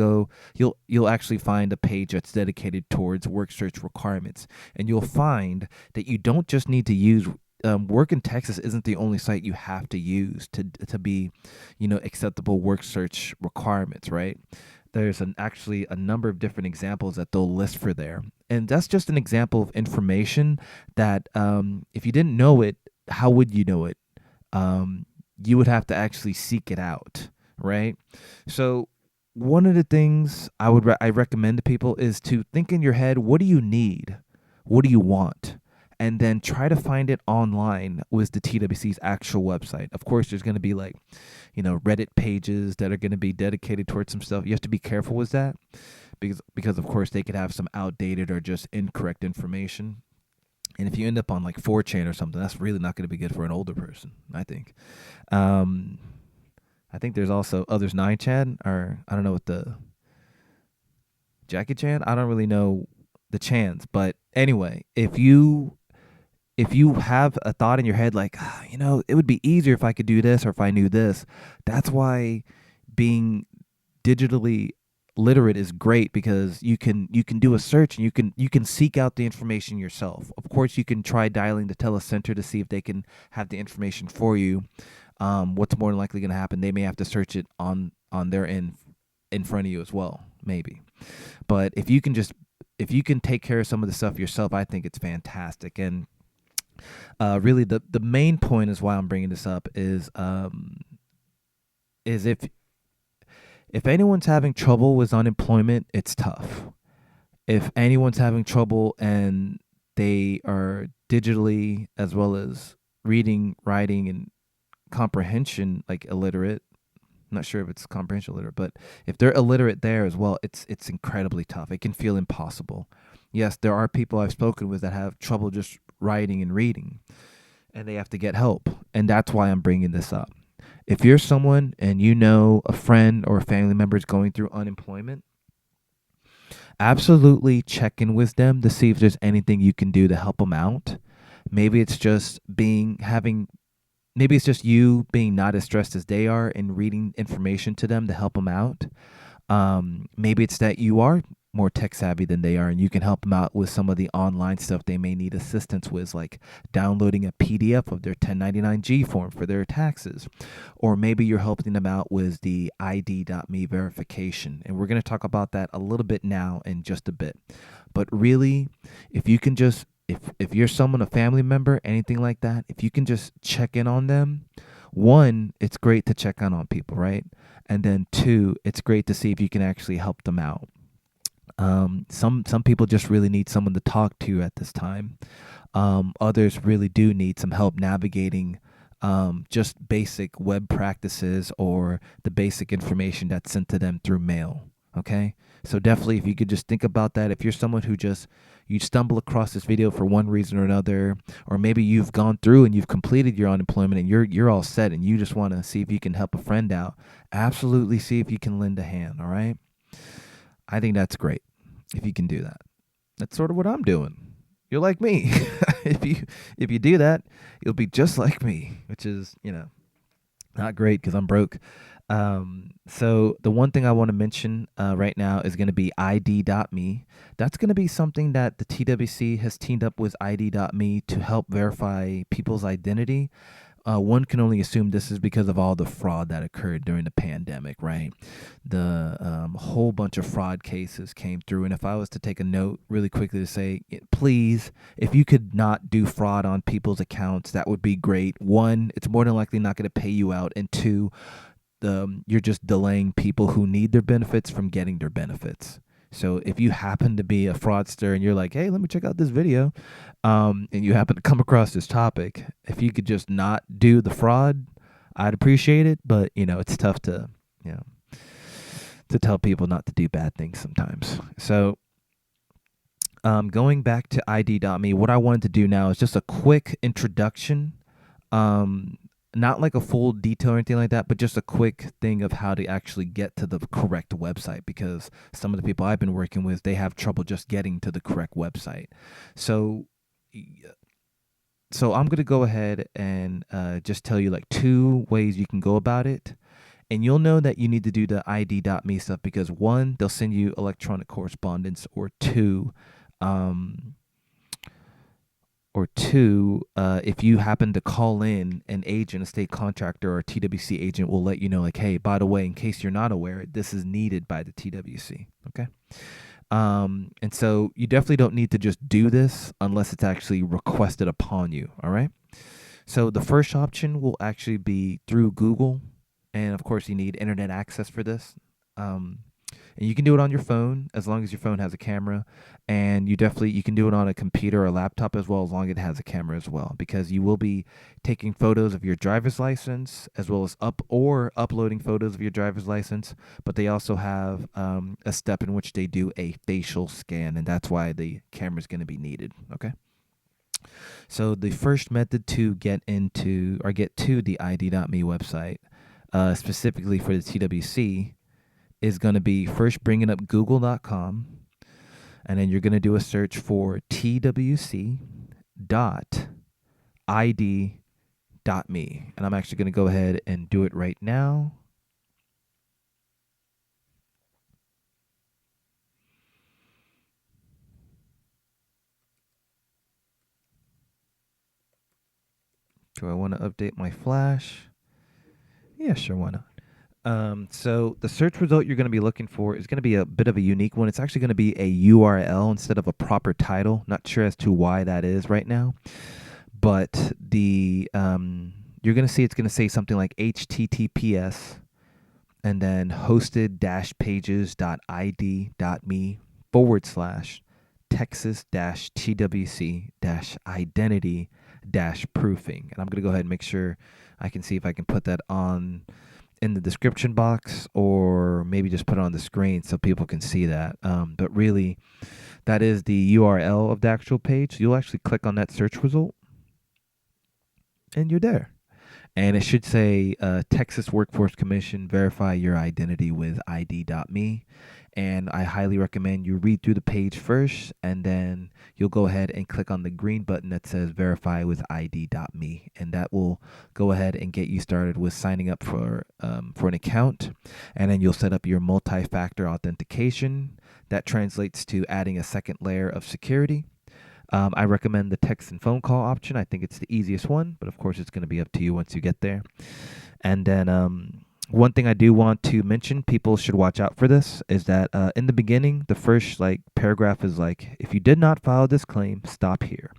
A: you'll actually find a page that's dedicated towards work search requirements. And you'll find that you don't just need to use Work in Texas isn't the only site you have to use to be, acceptable work search requirements, right? There's actually a number of different examples that they'll list for there. And that's just an example of information that if you didn't know it, how would you know it? You would have to actually seek it out, right? So one of the things I recommend to people is to think in your head, what do you need? What do you want? And then try to find it online with the TWC's actual website. Of course, there's going to be Reddit pages that are going to be dedicated towards some stuff. You have to be careful with that because of course they could have some outdated or just incorrect information. And if you end up on 4chan or something, that's really not going to be good for an older person, I think. I think there's also others 9chan, or I don't know what the Jackie Chan. I don't really know the chans, but anyway, if you have a thought in your head it would be easier if I could do this or if I knew this. That's why being digitally literate is great, because you can do a search and you can seek out the information yourself. Of course, you can try dialing the telecenter to see if they can have the information for you. what's more than likely going to happen? They may have to search it on their end in front of you as well, maybe. But if you can take care of some of the stuff yourself, I think it's fantastic. And really, the main point is why I'm bringing this up is if anyone's having trouble with unemployment, it's tough. If anyone's having trouble and they are digitally as well as reading, writing, and comprehension like illiterate, I'm not sure if it's comprehension illiterate, but if they're illiterate there as well, it's incredibly tough. It can feel impossible. Yes, there are people I've spoken with that have trouble just writing and reading, and they have to get help. And that's why I'm bringing this up. If you're someone and you know a friend or a family member is going through unemployment, absolutely check in with them to see if there's anything you can do to help them out. Maybe it's just maybe it's just you being not as stressed as they are and reading information to them to help them out. Maybe it's that you are more tech savvy than they are and you can help them out with some of the online stuff they may need assistance with, like downloading a PDF of their 1099-G form for their taxes. Or maybe you're helping them out with the ID.me verification. And we're going to talk about that a little bit now in just a bit. But really, if you can just, if you're someone, a family member, anything like that, if you can just check in on them, one, it's great to check in on people, right? And then two, it's great to see if you can actually help them out. Some people just really need someone to talk to at this time. Others really do need some help navigating just basic web practices or the basic information that's sent to them through mail. Okay, so definitely, if you could just think about that. If you're someone who just you stumble across this video for one reason or another, or maybe you've gone through and you've completed your unemployment and you're all set and you just want to see if you can help a friend out, absolutely see if you can lend a hand. All right, I think that's great if you can do that. That's sort of what I'm doing. You're like me. if you do that, you'll be just like me, which is, not great because I'm broke. So the one thing I want to mention right now is going to be ID.me. That's going to be something that the TWC has teamed up with ID.me to help verify people's identity. One can only assume this is because of all the fraud that occurred during the pandemic, right? The whole bunch of fraud cases came through. And if I was to take a note really quickly to say, please, if you could not do fraud on people's accounts, that would be great. One, it's more than likely not going to pay you out. And two, you're just delaying people who need their benefits from getting their benefits. So if you happen to be a fraudster and you're like, hey, let me check out this video, and you happen to come across this topic, if you could just not do the fraud, I'd appreciate it. But, it's tough to, to tell people not to do bad things sometimes. So going back to ID.me, what I wanted to do now is just a quick introduction. Not like a full detail or anything like that, but just a quick thing of how to actually get to the correct website, because some of the people I've been working with, they have trouble just getting to the correct website. So I'm going to go ahead and just tell you like 2 ways you can go about it. And you'll know that you need to do the ID.me stuff because 1, they'll send you electronic correspondence, or 2, if you happen to call in an agent, a state contractor, or a TWC agent will let you know, like, hey, by the way, in case you're not aware, this is needed by the TWC. Okay. And so you definitely don't need to just do this unless it's actually requested upon you. All right. So the first option will actually be through Google. And of course, you need internet access for this. And you can do it on your phone as long as your phone has a camera. And you can do it on a computer or a laptop as well, as long as it has a camera as well, because you will be taking photos of your driver's license as well as uploading photos of your driver's license. But they also have a step in which they do a facial scan, and that's why the camera is going to be needed. Okay. So the first method to get to the ID.me website, specifically for the TWC, is going to be first bringing up google.com, and then you're going to do a search for twc.id.me. And I'm actually going to go ahead and do it right now. Do I want to update my flash? Yeah, sure, why not? So the search result you're going to be looking for is going to be a bit of a unique one. It's actually going to be a URL instead of a proper title. Not sure as to why that is right now, but the you're going to see it's going to say something like HTTPS and then hosted-pages.id.me / Texas TWC identity proofing. And I'm going to go ahead and make sure I can see if I can put that on in the description box or maybe just put it on the screen so people can see that. But really, that is the URL of the actual page. You'll actually click on that search result and you're there. And it should say Texas Workforce Commission, verify your identity with ID.me. And I highly recommend you read through the page first, and then you'll go ahead and click on the green button that says verify with ID.me. And that will go ahead and get you started with signing up for an account. And then you'll set up your multi-factor authentication. That translates to adding a second layer of security. I recommend the text and phone call option. I think it's the easiest one, but of course it's going to be up to you once you get there. And then one thing I do want to mention, people should watch out for this, is that in the beginning, the first paragraph is like, if you did not file this claim, stop here.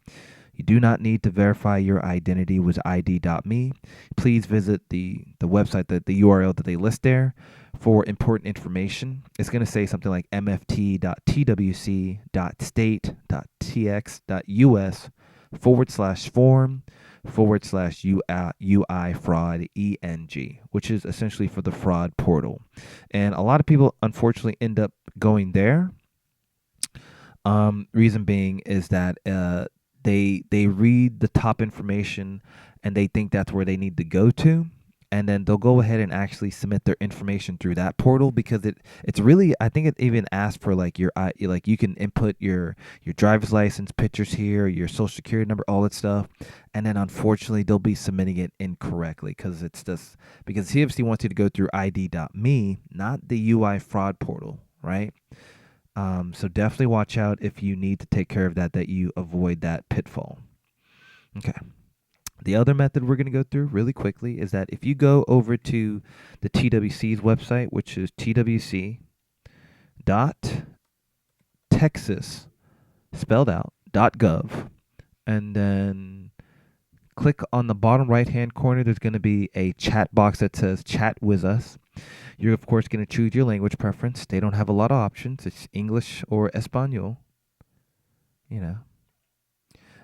A: You do not need to verify your identity with ID.me. Please visit the website, the URL that they list there for important information. It's going to say something like mft.twc.state.tx.us /form /UI fraud ENG, which is essentially for the fraud portal. And a lot of people unfortunately end up going there. Reason being is that they read the top information and they think that's where they need to go to, and then they'll go ahead and actually submit their information through that portal because it's really, I think it even asks for you can input your driver's license pictures here, your social security number, all that stuff, and then unfortunately they'll be submitting it incorrectly because CFC wants you to go through ID.me, not the UI fraud portal, right? So definitely watch out if you need to take care of that you avoid that pitfall. Okay. The other method we're going to go through really quickly is that if you go over to the TWC's website, which is twc.texas, spelled out, .gov, and then click on the bottom right-hand corner, there's going to be a chat box that says chat with us. You're, of course, going to choose your language preference. They don't have a lot of options. It's English or Espanol,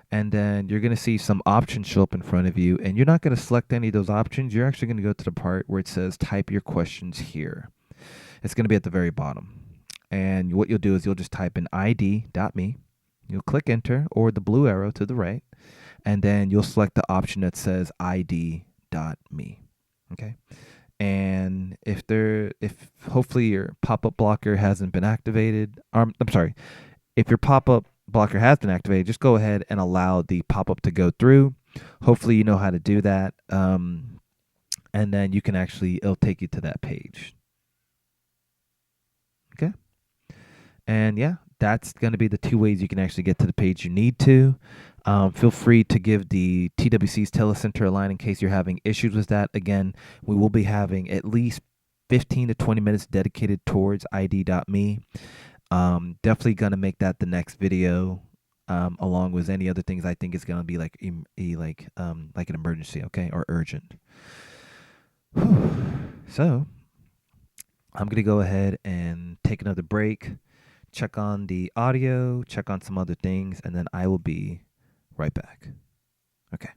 A: And then you're going to see some options show up in front of you, and you're not going to select any of those options. You're actually going to go to the part where it says type your questions here. It's going to be at the very bottom. And what you'll do is you'll just type in ID.me. You'll click enter or the blue arrow to the right, and then you'll select the option that says ID.me. Okay? And if hopefully your pop-up blocker hasn't been activated, if your pop-up blocker has been activated, just go ahead and allow the pop-up to go through. Hopefully you know how to do that. And then you can it'll take you to that page. Okay. And yeah, that's going to be the two ways you can actually get to the page you need to. Feel free to give the TWC's telecenter a line in case you're having issues with that. Again, we will be having at least 15 to 20 minutes dedicated towards ID.me. Definitely going to make that the next video, along with any other things I think is going to be like an emergency, okay, or urgent. So I'm going to go ahead and take another break, check on the audio, check on some other things, and then I will be right back. Okay.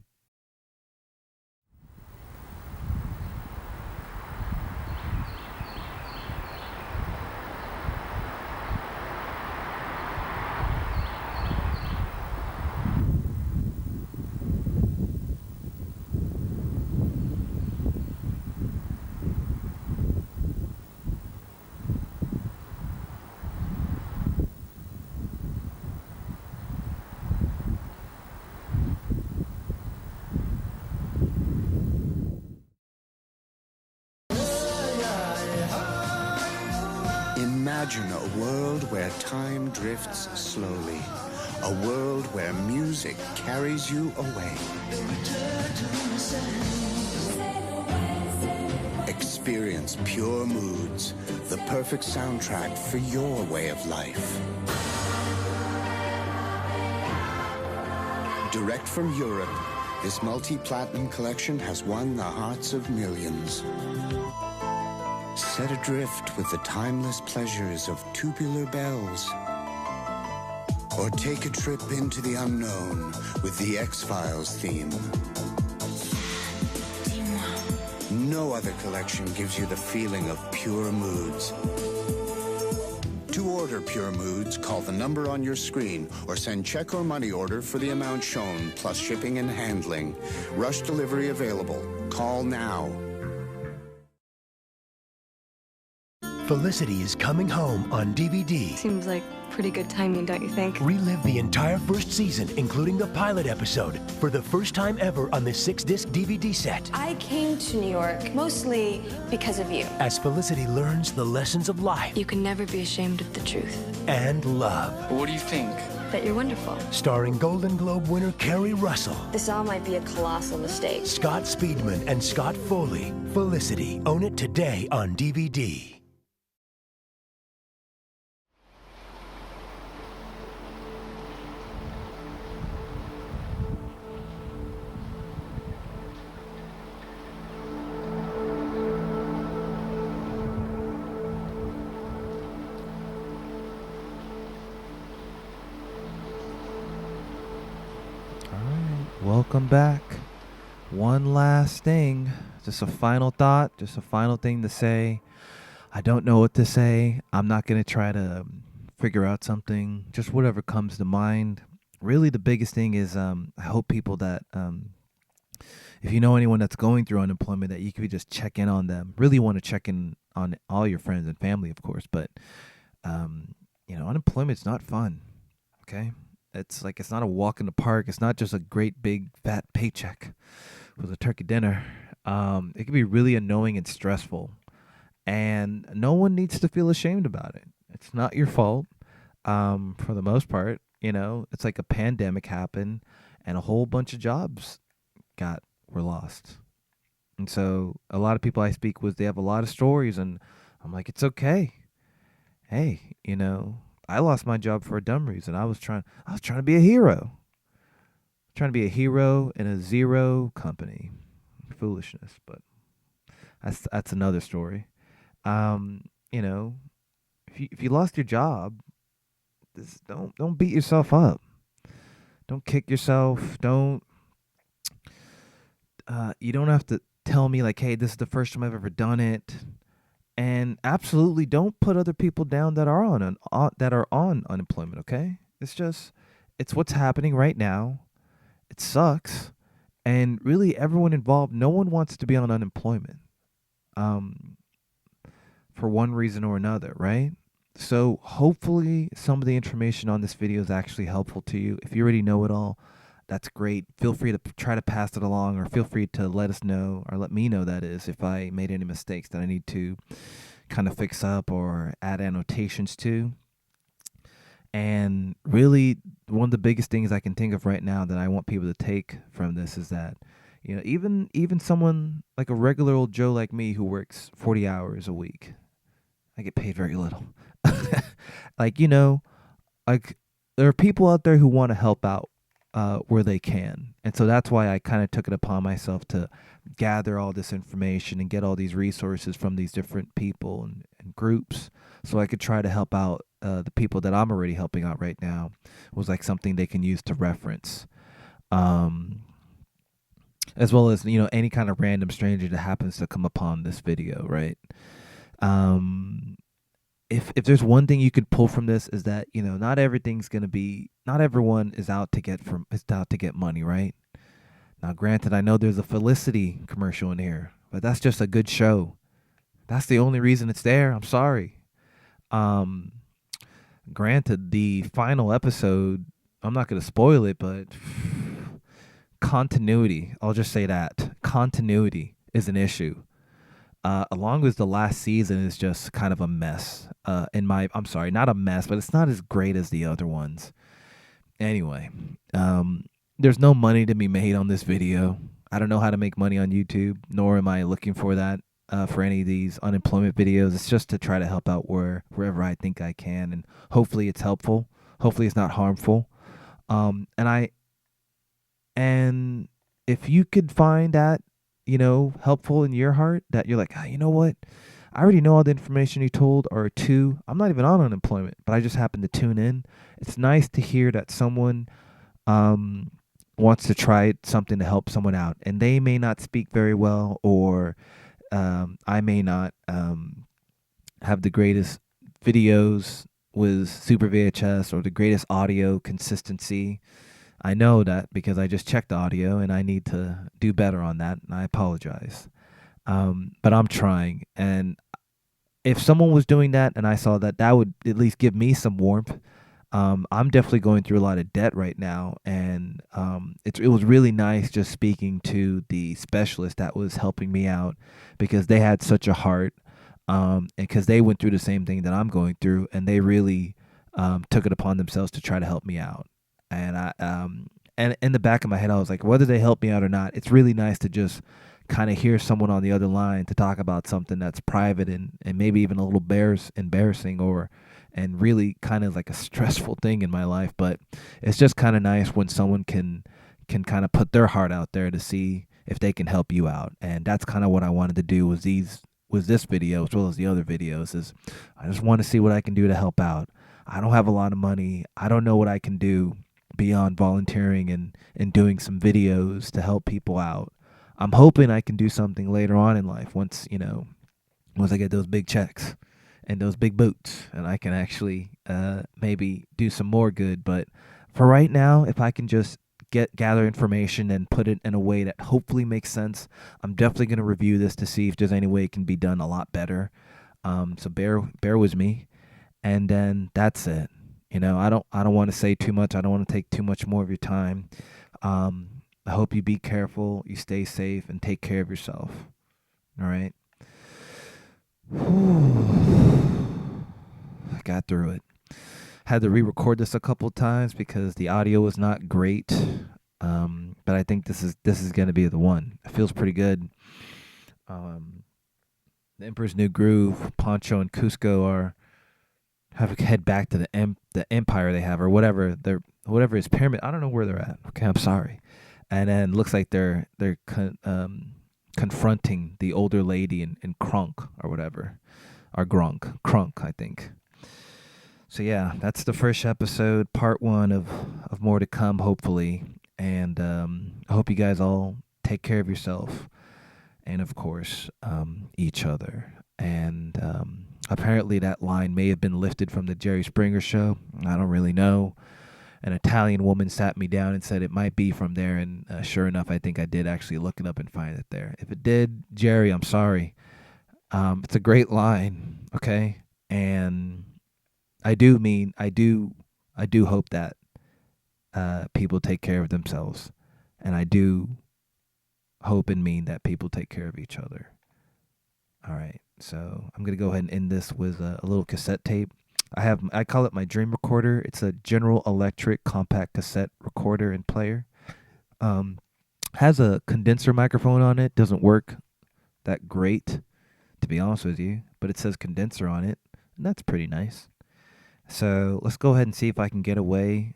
F: Imagine a world where time drifts slowly. A world where music carries you away. Experience pure moods, the perfect soundtrack for your way of life. Direct from Europe, this multi-platinum collection has won the hearts of millions. Set adrift with the timeless pleasures of tubular bells. Or take a trip into the unknown with the X-Files theme. No other collection gives you the feeling of pure moods. To order Pure Moods, call the number on your screen or send check or money order for the amount shown, plus shipping and handling. Rush delivery available. Call now.
G: Felicity is coming home on DVD.
H: Seems like pretty good timing, don't you think?
G: Relive the entire first season, including the pilot episode, for the first time ever on this 6-disc DVD set.
H: I came to New York mostly because of you.
G: As Felicity learns the lessons of life
H: You can never be ashamed of the truth.
G: and love.
I: What do you think?
H: That you're wonderful.
G: Starring Golden Globe winner Kerry Russell,
H: This all might be a colossal mistake.
G: Scott Speedman, and Scott Foley. Felicity. Own it today on DVD.
A: Welcome back. One last thing, just a final thought, just a final thing to say. I don't know what to say. I'm not going to try to figure out something, just whatever comes to mind. Really, the biggest thing is I hope people that, if you know anyone that's going through unemployment, that you could just check in on them. Really want to check in on all your friends and family, of course, but, unemployment's not fun, okay? It's not a walk in the park. It's not just a great big fat paycheck with a turkey dinner. It can be really annoying and stressful, and no one needs to feel ashamed about it. It's not your fault. For the most part, it's like a pandemic happened and a whole bunch of jobs were lost. And so a lot of people I speak with, they have a lot of stories, and I'm like, it's okay. Hey, I lost my job for a dumb reason. I was trying to be a hero. Trying to be a hero in a zero company. Foolishness, but that's another story. If you lost your job, don't beat yourself up. Don't kick yourself. You don't have to tell me like, hey, this is the first time I've ever done it. And absolutely don't put other people down that are on unemployment, okay? It's what's happening right now. It sucks. And really everyone involved, no one wants to be on unemployment. For one reason or another, right? So hopefully some of the information on this video is actually helpful to you. If you already know it all, that's great. Feel free to try to pass it along, or feel free to let us know, or let me know, that is, if I made any mistakes that I need to kind of fix up or add annotations to. And really, one of the biggest things I can think of right now that I want people to take from this is that, even someone like a regular old Joe like me who works 40 hours a week, I get paid very little. There are people out there who want to help out where they can. And so that's why I kind of took it upon myself to gather all this information and get all these resources from these different people and groups, so I could try to help out the people that I'm already helping out right now. It was like something they can use to reference. As well as, any kind of random stranger that happens to come upon this video, right? If there's one thing you could pull from this is that, not everyone is out to get money, right? Now, granted, I know there's a Felicity commercial in here, but that's just a good show. That's the only reason it's there. I'm sorry. Granted, the final episode, I'm not going to spoil it, but continuity, I'll just say that. Continuity is an issue. Along with the last season is just kind of a mess. I'm sorry, not a mess, but it's not as great as the other ones. Anyway, there's no money to be made on this video. I don't know how to make money on YouTube, nor am I looking for that for any of these unemployment videos. It's just to try to help out wherever I think I can, and hopefully it's helpful. Hopefully it's not harmful. And and if you could find that, helpful in your heart, that you're like, you know what? I already know all the information you told, or two, I'm not even on unemployment, but I just happen to tune in. It's nice to hear that someone wants to try something to help someone out, and they may not speak very well, or I may not have the greatest videos with Super VHS or the greatest audio consistency. I know that because I just checked the audio, and I need to do better on that, and I apologize. But I'm trying, and if someone was doing that and I saw that, that would at least give me some warmth. I'm definitely going through a lot of debt right now, and it was really nice just speaking to the specialist that was helping me out, because they had such a heart, and because they went through the same thing that I'm going through, and they really took it upon themselves to try to help me out. And and in the back of my head, I was like, whether they help me out or not, it's really nice to just kind of hear someone on the other line to talk about something that's private, and maybe even a little embarrassing, or and really kind of like a stressful thing in my life. But it's just kind of nice when someone can kind of put their heart out there to see if they can help you out. And that's kind of what I wanted to do with this video, as well as the other videos, is I just want to see what I can do to help out. I don't have a lot of money. I don't know what I can do beyond volunteering and doing some videos to help people out. I'm hoping I can do something later on in life, once I get those big checks and those big boots, and I can actually maybe do some more good. But for right now, if I can just gather information and put it in a way that hopefully makes sense, I'm definitely going to review this to see if there's any way it can be done a lot better. So bear with me, and then that's it. I don't want to say too much. I don't want to take too much more of your time. I hope you be careful, you stay safe, and take care of yourself. All right? I got through it. Had to re-record this a couple times because the audio was not great. But I think this is going to be the one. It feels pretty good. The Emperor's New Groove, Poncho, and Cusco have to head back to the empire they have, or whatever his pyramid. I don't know where they're at. Okay, I'm sorry. And then looks like they're confronting the older lady in Krunk or whatever, or Krunk, I think. So yeah, that's the first episode, part 1 of more to come, hopefully. And I hope you guys all take care of yourself, and of course each other. And apparently that line may have been lifted from the Jerry Springer show. I don't really know. An Italian woman sat me down and said it might be from there, and sure enough, I think I did actually look it up and find it there. If it did, Jerry, I'm sorry. It's a great line, okay? And I do hope that people take care of themselves, and I do hope and mean that people take care of each other. All right, so I'm gonna go ahead and end this with a little cassette tape. I call it my dream recorder. It's a General Electric compact cassette recorder and player. Has a condenser microphone on it. Doesn't work that great, to be honest with you, but it says condenser on it, and that's pretty nice. So let's go ahead and see if I can get away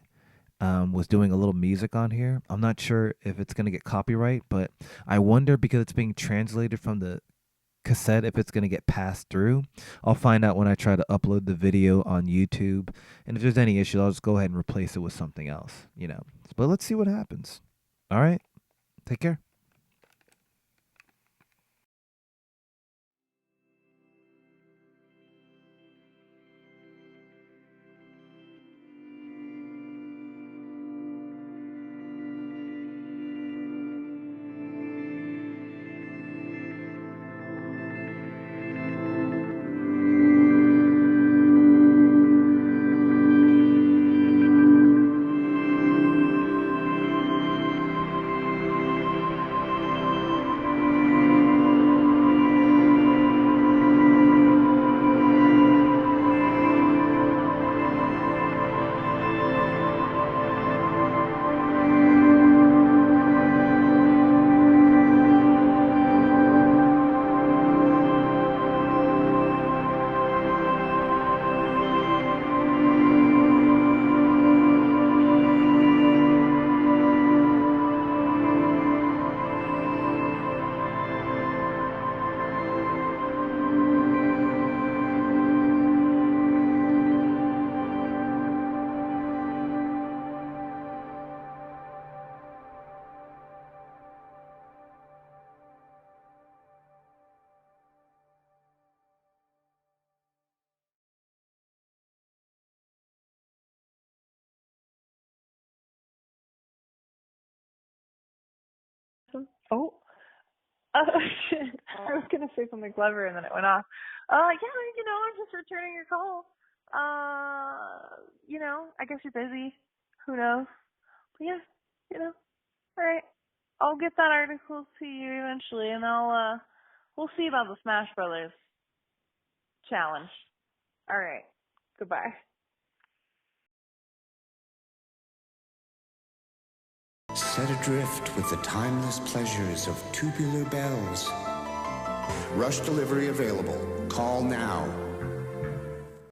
A: with doing a little music on here. I'm not sure if it's going to get copyright, but I wonder, because it's being translated from the cassette, if it's going to get passed through. I'll find out when I try to upload the video on YouTube, and if there's any issue, I'll just go ahead and replace it with something else, but let's see what happens. All right, take care.
I: Oh. Shit. I was gonna say something clever and then it went off. Yeah, I'm just returning your call. I guess you're busy. Who knows? But yeah, alright. I'll get that article to you eventually and we'll see about the Smash Brothers challenge. Alright. Goodbye.
F: Set adrift with the timeless pleasures of tubular bells. Rush delivery available. Call now.